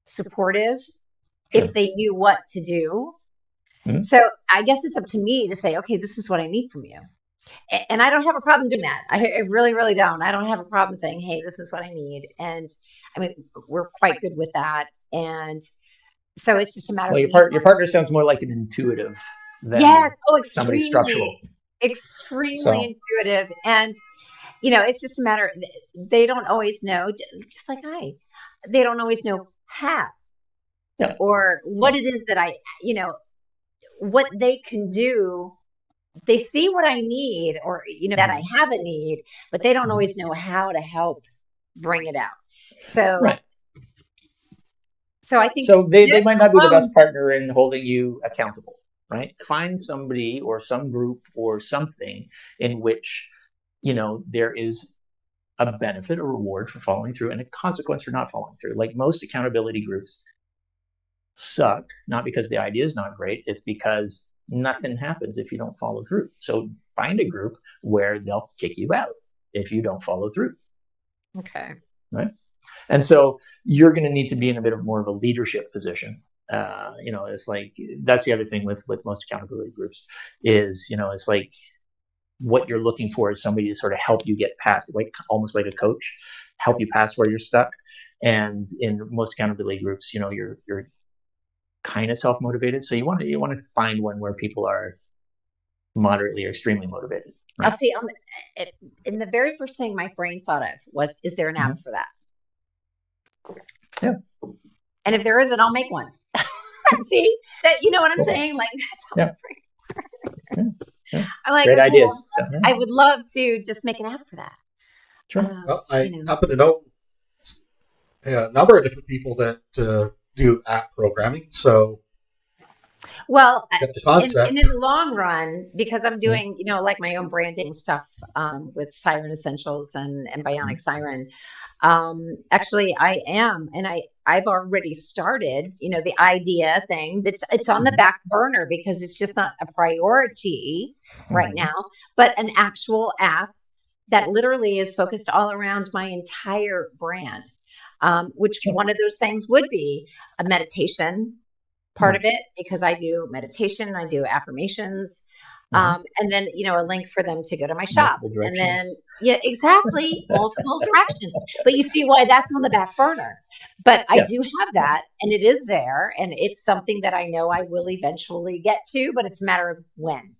supportive if they knew what to do. So I guess it's up to me to say, okay, this is what I need from you. And I don't have a problem doing that. I really, really don't. I don't have a problem saying, hey, this is what I need. And I mean, we're quite good with that. And so it's just a matter of your partner sounds more like an intuitive than somebody structural. Extremely intuitive. And, it's just a matter, they don't always know, just like they don't always know how or what it is that what they can do. They see what I need or, that I have a need, but they don't always know how to help bring it out. So, so I think they might not be the best partner in holding you accountable, right? Find somebody or some group or something in which, there is a benefit, a reward for following through and a consequence for not following through. Like most accountability groups suck, not because the idea is not great. It's because nothing happens if you don't follow through. So find a group where they'll kick you out if you don't follow through. Okay. Right. And so you're going to need to be in a bit of more of a leadership position. It's like, that's the other thing with most accountability groups is, it's like what you're looking for is somebody to sort of help you get past, like almost like a coach, help you past where you're stuck. And in most accountability groups, you're kind of self-motivated. So you want to find one where people are moderately or extremely motivated. Right? I'll see in the very first thing my brain thought of was, is there an app for that? Yeah. And if there isn't, I'll make one. See that, what I'm saying? Like that's yeah. I'm like, great ideas. I would love to just make an app for that. Sure. Well, I happen to know a number of different people that do app programming. So, get the concept. And in the long run, because I'm doing, like my own branding stuff with Siren Essentials and Bionic Siren. Actually, I am, and I've already started, the idea thing. It's on the back burner because it's just not a priority right now, but an actual app that literally is focused all around my entire brand. Which one of those things would be a meditation part of it, because I do meditation, I do affirmations, and then, a link for them to go to my shop. And then, exactly, multiple directions. But you see why that's on the back burner. But I do have that, and it is there, and it's something that I know I will eventually get to, but it's a matter of when.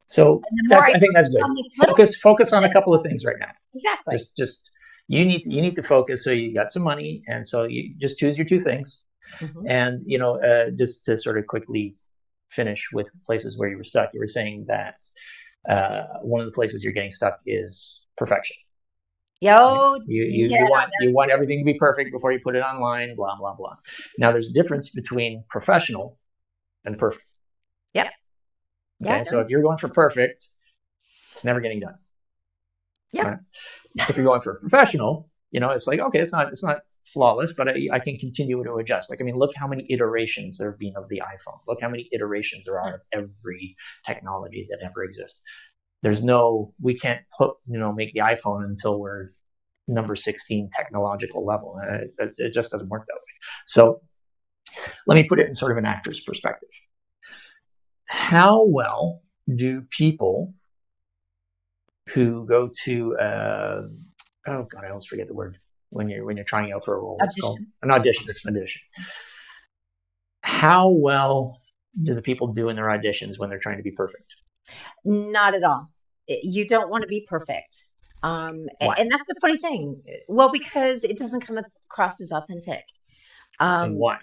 So I think that's good. Focus on a couple of things right now. Exactly. Just you need to focus. So you got some money, and so you just choose your two things. And just to sort of quickly finish with places where you were stuck, you were saying that one of the places you're getting stuck is perfection. Right? You want everything to be perfect before you put it online. Blah blah blah. Now there's a difference between professional and perfect. Yep. Okay, so if you're going for perfect, it's never getting done. Yeah. Right? If you're going for a professional, it's like, okay, it's not flawless, but I can continue to adjust. Like, I mean, look how many iterations there have been of the iPhone. Look how many iterations there are of every technology that ever exists. We can't make the iPhone until we're number 16 technological level. It just doesn't work that way. So let me put it in sort of an actor's perspective. How well do people who go to oh god, I always forget the word when you're trying out for a role. It's called an audition. How well do the people do in their auditions when they're trying to be perfect? Not at all. You don't want to be perfect. Why? And that's the funny thing. Well, because it doesn't come across as authentic. And why?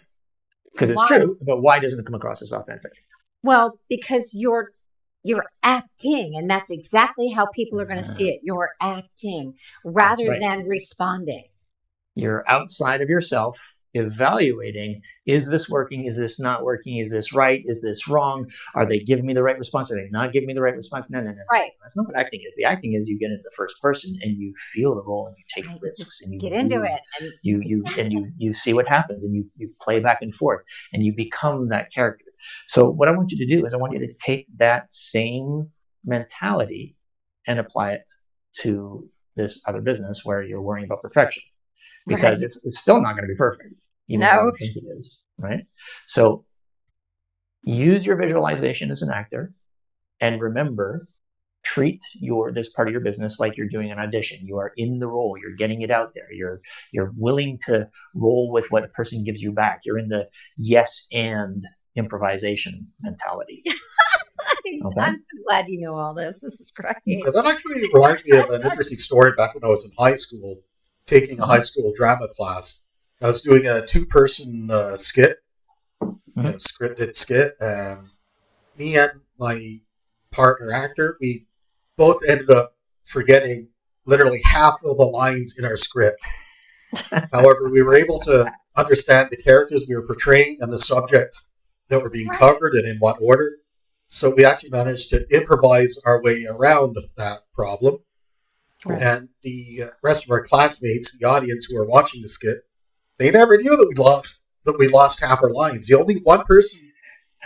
Because it's true, but why doesn't it come across as authentic? Well, because you're acting, and that's exactly how people are going to see it. You're acting rather than responding. You're outside of yourself, evaluating, is this working? Is this not working? Is this right? Is this wrong? Are they giving me the right response? Are they not giving me the right response? No. Right. That's not what acting is. The acting is you get into the first person and you feel the role and you take risks and you get into it. And you see what happens and you play back and forth and you become that character. So what I want you to do is I want you to take that same mentality and apply it to this other business where you're worrying about perfection. Because it's still not going to be perfect, even though you think it is, right? So use your visualization as an actor, and remember, treat this part of your business like you're doing an audition. You are in the role. You're getting it out there. You're willing to roll with what a person gives you back. You're in the yes and improvisation mentality. Okay? I'm so glad you know all this. This is great. Yeah, that actually reminds me of an interesting story back when I was in high school. Taking a high school drama class. I was doing a 2-person skit, scripted skit, and me and my partner actor, we both ended up forgetting literally half of the lines in our script. However, we were able to understand the characters we were portraying and the subjects that were being covered and in what order. So we actually managed to improvise our way around that problem. Right. And the rest of our classmates, the audience who were watching the skit, they never knew that we lost half our lines. The only one person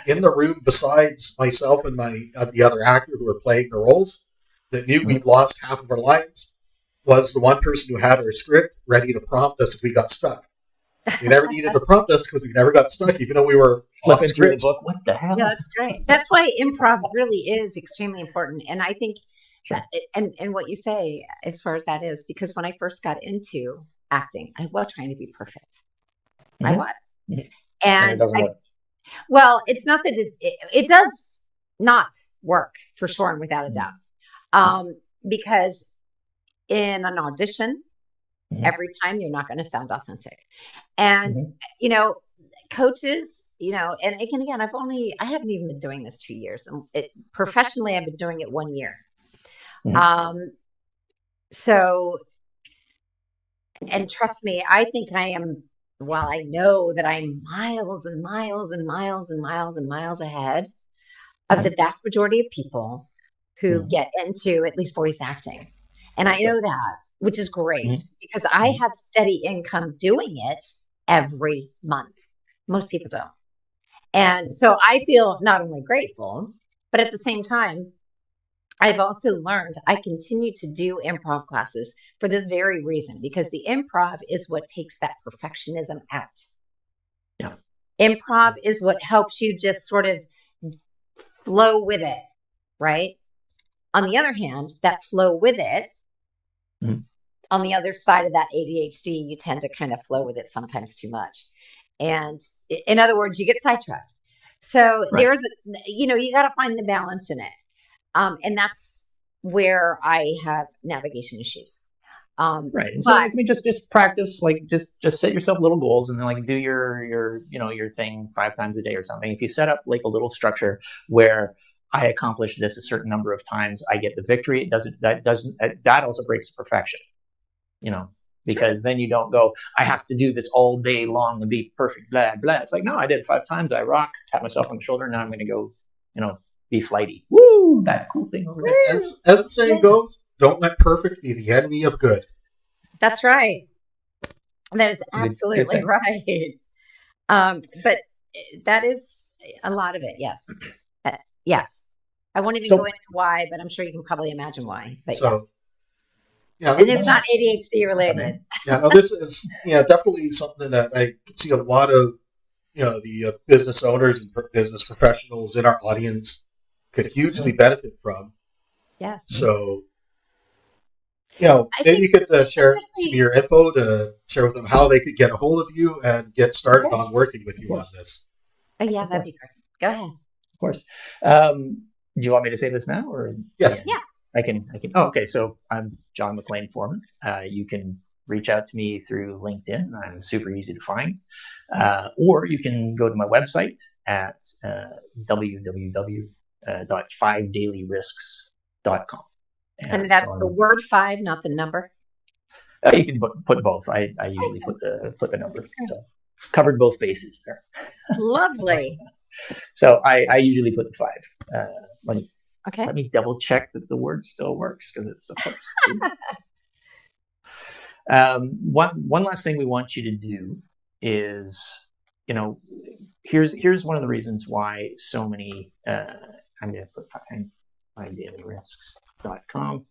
in the room besides myself and the other actor who were playing the roles that knew we'd lost half of our lines was the one person who had our script ready to prompt us if we got stuck. They never needed to prompt us because we never got stuck, even though we were off script. The book. What the hell? Yeah, that's great. That's why improv really is extremely important, and I think. And what you say as far as that is, because when I first got into acting, I was trying to be perfect. I was. And it's not that it does not work for sure and without a doubt. Because in an audition, every time you're not going to sound authentic. And, coaches, and again, I haven't even been doing this 2 years. Professionally, I've been doing it 1 year. So, and trust me, I think I know that I'm miles and miles and miles and miles and miles ahead of the vast majority of people who get into at least voice acting. And I know that, which is great because I have steady income doing it every month. Most people don't. And so I feel not only grateful, but at the same time, I've also learned I continue to do improv classes for this very reason, because the improv is what takes that perfectionism out. Yeah. Improv is what helps you just sort of flow with it, right? On the other hand, that flow with it, on the other side of that ADHD, you tend to kind of flow with it sometimes too much. And in other words, you get sidetracked. So there's, you got to find the balance in it. And that's where I have navigation issues. Right. And so I mean, just practice, just set yourself little goals and then do your thing 5 times a day or something. If you set up like a little structure where I accomplish this a certain number of times, I get the victory. That also breaks the perfection, because then you don't go, I have to do this all day long and be perfect, blah, blah. It's like, no, I did it 5 times. I rock, tap myself on the shoulder. Now I'm going to go, be flighty. Woo! That cool thing over there. As the saying goes, don't let perfect be the enemy of good. That's right. That is absolutely right. But that is a lot of it. Yes. Yes. I won't even go into why, but I'm sure you can probably imagine why. But yes. Yeah, And it's not ADHD related. Yeah, no, this is definitely something that I can see a lot of the business owners and business professionals in our audience could hugely benefit from. Yes. So, I maybe you think could share some of especially your info to share with them how they could get a hold of you and get started on working with you on this. yeah, that'd be great. Go ahead. Of course. Do you want me to say this now, or Yes. Yeah. I can. Oh, okay. So I'm John McLean-Foreman. You can reach out to me through LinkedIn. I'm super easy to find. Or you can go to my website at www.5dailyrisks.com. And that's the word 5, not the number. You can put both. I usually put the number. So covered both bases there. Lovely. So I usually put the 5. Okay. Let me double check that the word still works, because it's supposed to. One last thing we want you to do is, here's one of the reasons why so many. I'm going to put findailyrisks.com.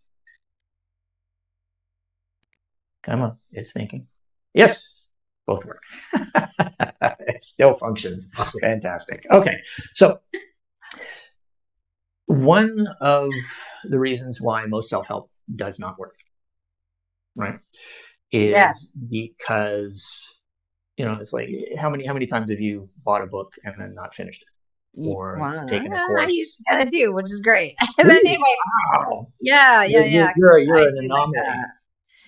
Come on, it's thinking. Yes, both work. It still functions. Awesome. Fantastic. Okay, so one of the reasons why most self-help does not work, right, is because it's like how many times have you bought a book and then not finished it, or taken a course? I usually kind of do, which is great. But anyway, wow. Yeah. You're an anomaly.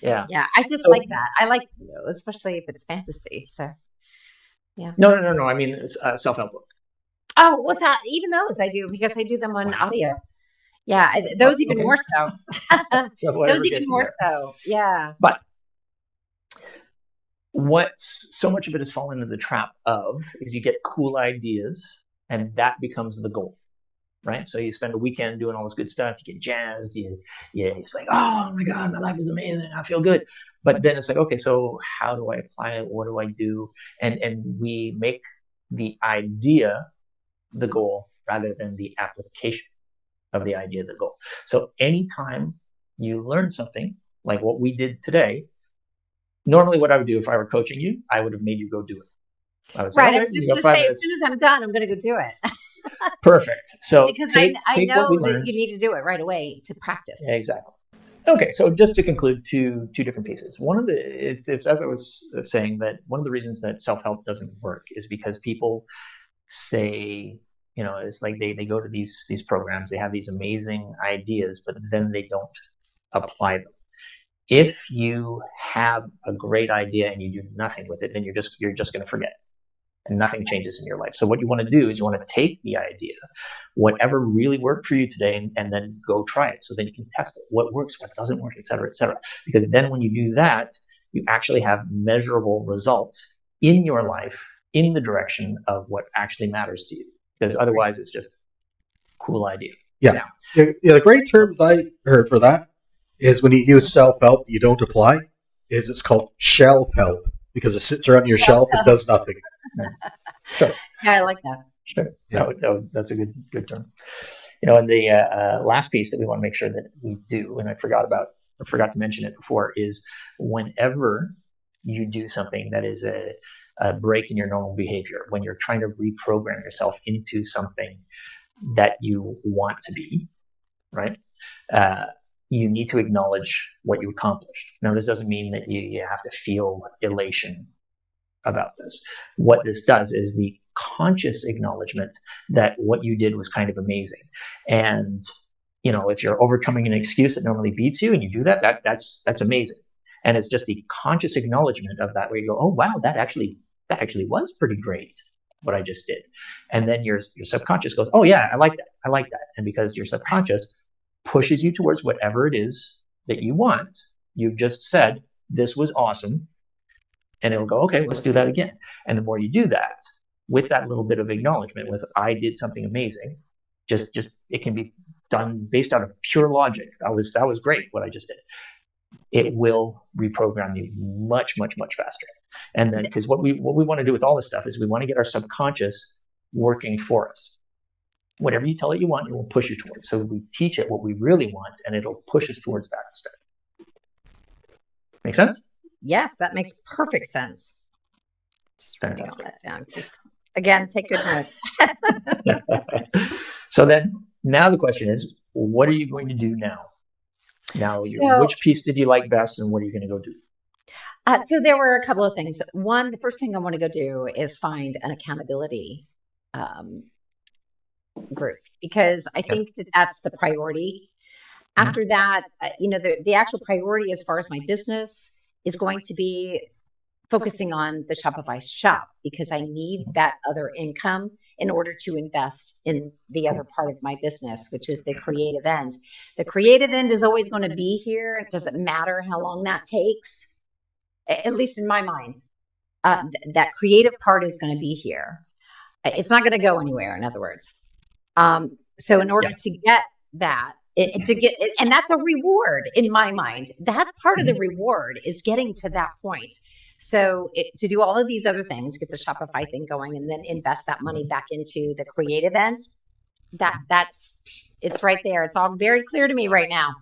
Yeah, I just like that. I like, especially if it's fantasy. So, yeah. No. I mean, self-help book. Oh, what's that? Even those I do, because I do them on audio. Yeah, those even more so. Those even more so. Yeah. But what so much of it has fallen into the trap of is you get cool ideas, and that becomes the goal. Right, so you spend a weekend doing all this good stuff. You get jazzed. It's like, oh my God, my life is amazing. I feel good. But then it's like, okay, so how do I apply it? What do I do? And we make the idea the goal rather than the application of the idea the goal. So anytime you learn something like what we did today, normally what I would do if I were coaching you, I would have made you go do it. I was just going to say, as soon as I'm done, I'm going to go do it. Perfect. So because I know that you need to do it right away to practice. Yeah, exactly. Okay, so just to conclude, two different pieces. One of it's as I was saying, that one of the reasons that self-help doesn't work is because people say, it's like they go to these programs, they have these amazing ideas, but then they don't apply them. If you have a great idea and you do nothing with it, then you're just going to forget. And nothing changes in your life. So what you want to do is you want to take the idea, whatever really worked for you today, and then go try it. So then you can test it. What works, what doesn't work, et cetera, et cetera. Because then when you do that, you actually have measurable results in your life in the direction of what actually matters to you. Because otherwise it's just a cool idea. Yeah. Now, the great term that I heard for that is when you use self-help, you don't apply, it's called shelf-help, because it sits around your shelf and does nothing. Sure. Yeah, I like that. Sure. Yeah. No, that's a good term. And the last piece that we want to make sure that we do, and I forgot to mention it before, is whenever you do something that is a break in your normal behavior, when you're trying to reprogram yourself into something that you want to be, right? You need to acknowledge what you accomplished. Now, this doesn't mean that you have to feel elation about this. What this does is the conscious acknowledgement that what you did was kind of amazing. And, if you're overcoming an excuse that normally beats you and you do that's amazing. And it's just the conscious acknowledgement of that, where you go, oh, wow, that actually was pretty great, what I just did. And then your subconscious goes, oh yeah, I like that. And because your subconscious pushes you towards whatever it is that you want, you've just said, this was awesome. And it'll go, okay, let's do that again. And the more you do that, with that little bit of acknowledgement, with I did something amazing, just it can be done based out of pure logic. That was great, what I just did. It will reprogram you much, much, much faster. And then, because what we want to do with all this stuff is we want to get our subconscious working for us. Whatever you tell it you want, it will push you towards. So we teach it what we really want, and it'll push us towards that instead. Make sense? Yes, that makes perfect sense. Just writing all Fantastic. that down. Just again, take good notes. So then, now the question is, what are you going to do now? Now, which piece did you like best, and what are you going to go do? So there were a couple of things. One, the first thing I want to go do is find an accountability group, because I think that that's the priority. After that, the actual priority as far as my business is going to be focusing on the Shopify shop, because I need that other income in order to invest in the other part of my business, which is the creative end. The creative end is always going to be here. It doesn't matter how long that takes, at least in my mind. That creative part is going to be here. It's not going to go anywhere, in other words. So in order to get that, and that's a reward in my mind. That's part of the reward, is getting to that point. So to do all of these other things, get the Shopify thing going, and then invest that money back into the creative end. It's right there. It's all very clear to me right now.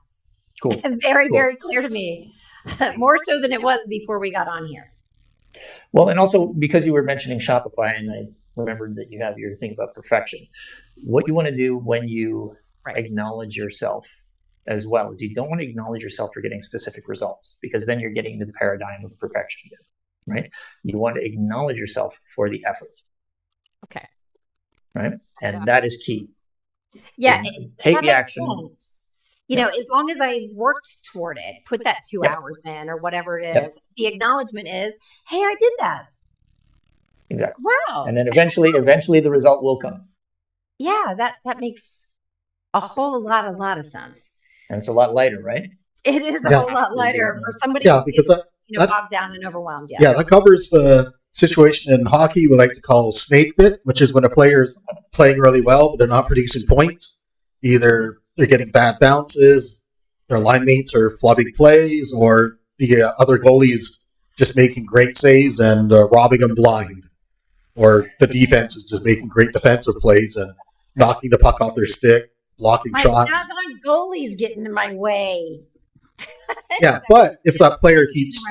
Cool. Very, very clear to me. More so than it was before we got on here. Well, and also because you were mentioning Shopify, and I remembered that you have your thing about perfection. What you want to do when you acknowledge yourself as well is, you don't want to acknowledge yourself for getting specific results, because then you're getting into the paradigm of perfection again, right? You want to acknowledge yourself for the effort. Okay. Right? And that is key. Yeah. Take the action. Sense. As long as I worked toward it, put that 2 hours in or whatever it is, the acknowledgement is, hey, I did that. Exactly. Wow. And then eventually the result will come. Yeah, that makes a whole lot of sense. And it's a lot lighter, right? It is a whole lot lighter for somebody because bogged down and overwhelmed. Yeah, that covers the situation in hockey we like to call snake bit, which is when a player's playing really well, but they're not producing points. Either they're getting bad bounces, their line mates are flubbing plays, or the other goalie is just making great saves and robbing them blind. Or the defense is just making great defensive plays and knocking the puck off their stick, blocking shots. My goalie's getting in my way. Yeah, but if that player keeps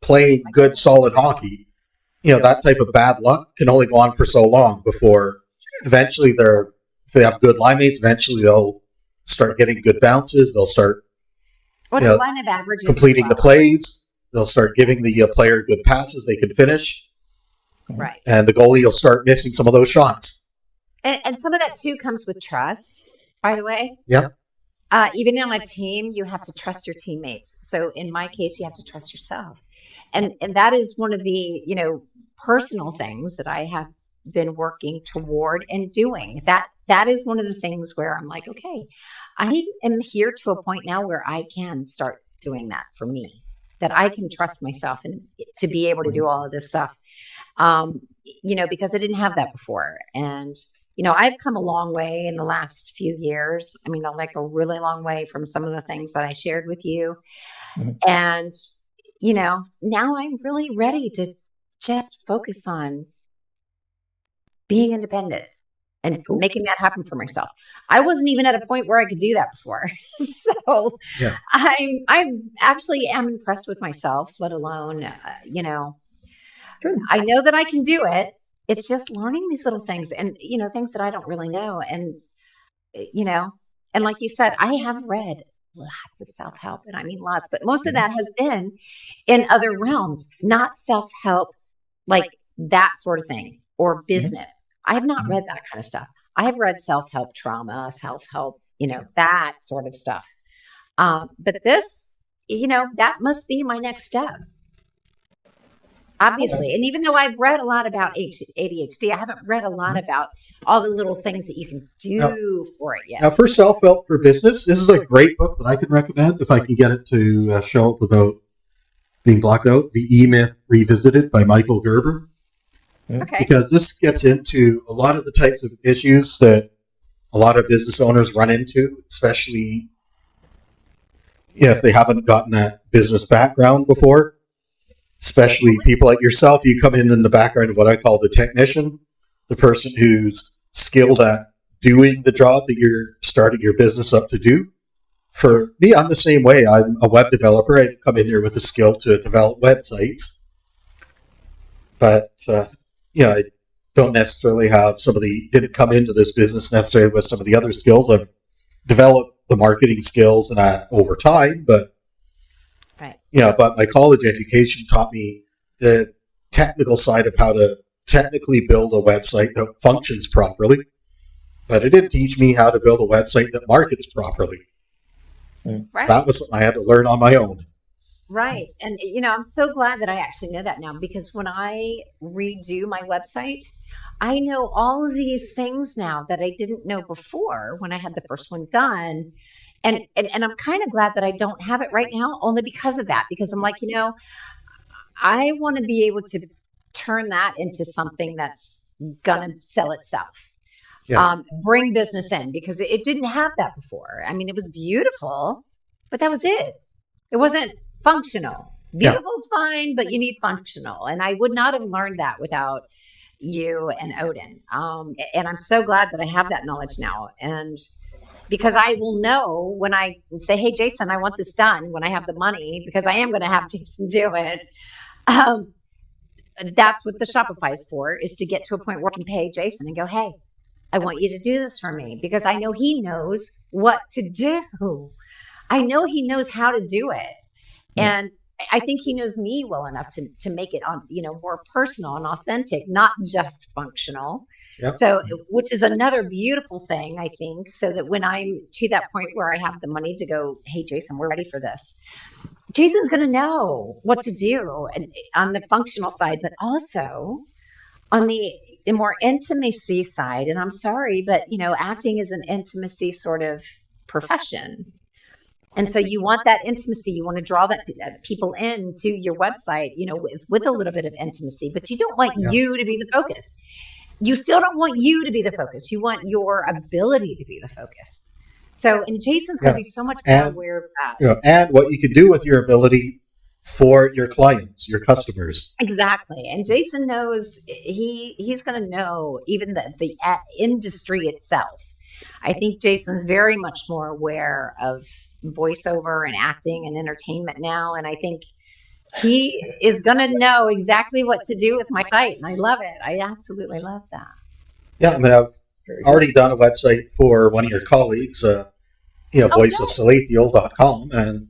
playing good, solid hockey, that type of bad luck can only go on for so long before eventually if they have good line mates, eventually they'll start getting good bounces. They'll start line of averages completing the plays. They'll start giving the player good passes they can finish. Right. And the goalie will start missing some of those shots. And some of that too comes with trust, by the way. Yeah. Even on a team, you have to trust your teammates. So in my case, you have to trust yourself. And that is one of the, personal things that I have been working toward and doing. That is one of the things where I'm like, okay, I am here to a point now where I can start doing that for me, that I can trust myself and to be able to do all of this stuff. Because I didn't have that before. And, I've come a long way in the last few years. I mean, like a really long way from some of the things that I shared with you. Mm-hmm. And, now I'm really ready to just focus on being independent and making that happen for myself. I wasn't even at a point where I could do that before. So yeah. I'm actually am impressed with myself, let alone, I know that I can do it. It's just learning these little things and, things that I don't really know. And, and like you said, I have read lots of self-help, and I mean lots, but most of that has been in other realms, not self-help, like that sort of thing, or business. I have not read that kind of stuff. I have read self-help trauma, self-help, that sort of stuff. But this, that must be my next step. Obviously. And even though I've read a lot about ADHD, I haven't read a lot about all the little things that you can do for it yet. Now, for self-help for business, this is a great book that I can recommend if I can get it to show up without being blocked out. The E-Myth Revisited by Michael Gerber. Okay. Because this gets into a lot of the types of issues that a lot of business owners run into, especially if they haven't gotten that business background before. Especially people like yourself, you come in the background of what I call the technician, the person who's skilled at doing the job that you're starting your business up to do. for me, I'm the same way. I'm a web developer. I come in here with the skill to develop websites, but I don't necessarily have didn't come into this business necessarily with some of the other skills. I've developed the marketing skills and over time, but Right. But my college education taught me the technical side of how to technically build a website that functions properly, but it didn't teach me how to build a website that markets properly. Right. That was something I had to learn on my own. Right. And, I'm so glad that I actually know that now, because when I redo my website, I know all of these things now that I didn't know before when I had the first one done. And I'm kind of glad that I don't have it right now, only because of that, because I'm like, I want to be able to turn that into something that's going to sell itself. Yeah. Bring business in, because it didn't have that before. I mean, it was beautiful, but that was it. It wasn't functional. Beautiful is fine, but you need functional. And I would not have learned that without you and Odin. And I'm so glad that I have that knowledge now. And because I will know when I say, hey, Jason, I want this done, when I have the money, because I am going to have Jason do it. That's what the Shopify is for, is to get to a point where I can pay Jason and go, hey, I want you to do this for me, because I know he knows what to do. I know he knows how to do it. And I think he knows me well enough to make it on, more personal and authentic, not just functional. Yep. So, which is another beautiful thing, I think, so that when I'm to that point where I have the money to go, hey, Jason, we're ready for this. Jason's going to know what to do on the functional side, but also on the more intimacy side. And I'm sorry, but, acting is an intimacy sort of profession. And so you want that intimacy. You want to draw that people into your website, with a little bit of intimacy, but you don't want you to be the focus. You still don't want you to be the focus. You want your ability to be the focus. So, and Jason's going to be so much more aware of that. And what you can do with your ability for your clients, your customers. Exactly. And Jason knows, he's going to know even the industry itself. I think Jason's very much more aware of voiceover and acting and entertainment now. And I think he is going to know exactly what to do with my site. And I love it. I absolutely love that. Yeah. I mean, I've already done a website for one of your colleagues, voiceofsalathiel.com, and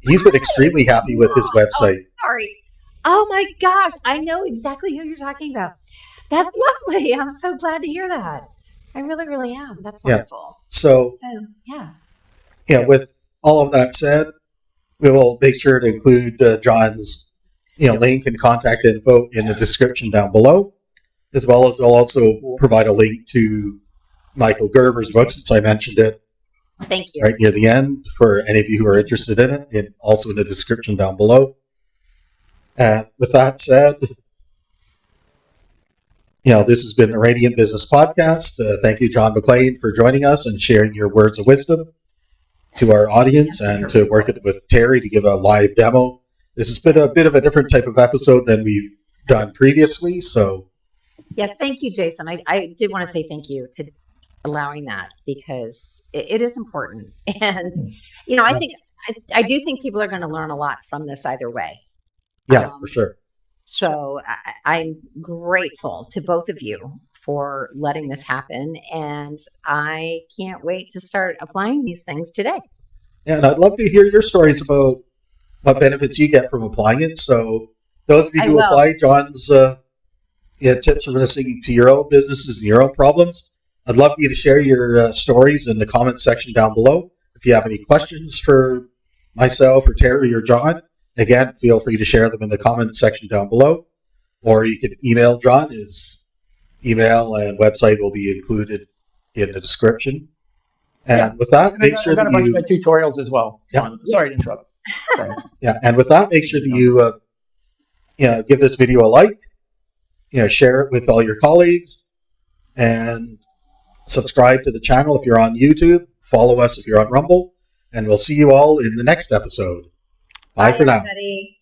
he's been extremely happy with his website. Sorry. Oh my gosh. I know exactly who you're talking about. That's lovely. I'm so glad to hear that. I really, really am. That's wonderful. So with all of that said, we will make sure to include John's, link and contact info in the description down below, as well as I'll also provide a link to Michael Gerber's book, since I mentioned it. Thank you. Right near the end, for any of you who are interested in it, and also in the description down below. With that said, this has been the Radiant Business Podcast. Thank you, John McLean, for joining us and sharing your words of wisdom to our audience, and to work with Teri to give a live demo. This has been a bit of a different type of episode than we've done previously. So, yes, thank you, Jason. I did want to say thank you to allowing that, because it is important. And, I do think people are going to learn a lot from this either way. Yeah, for sure. So I'm grateful to both of you for letting this happen. And I can't wait to start applying these things today. Yeah, and I'd love to hear your stories about what benefits you get from applying it. So those of you who apply John's tips for listening to your own businesses and your own problems, I'd love for you to share your stories in the comment section down below. If you have any questions for myself or Teri or John, again, feel free to share them in the comment section down below. Or you can email John. His email and website will be included in the description. And with that, make sure that you... I've got a bunch of tutorials as well. Yeah. Sorry to interrupt. Yeah, and with that, make sure that you give this video a like, share it with all your colleagues, and subscribe to the channel if you're on YouTube. Follow us if you're on Rumble, and we'll see you all in the next episode. Bye for now. Everybody.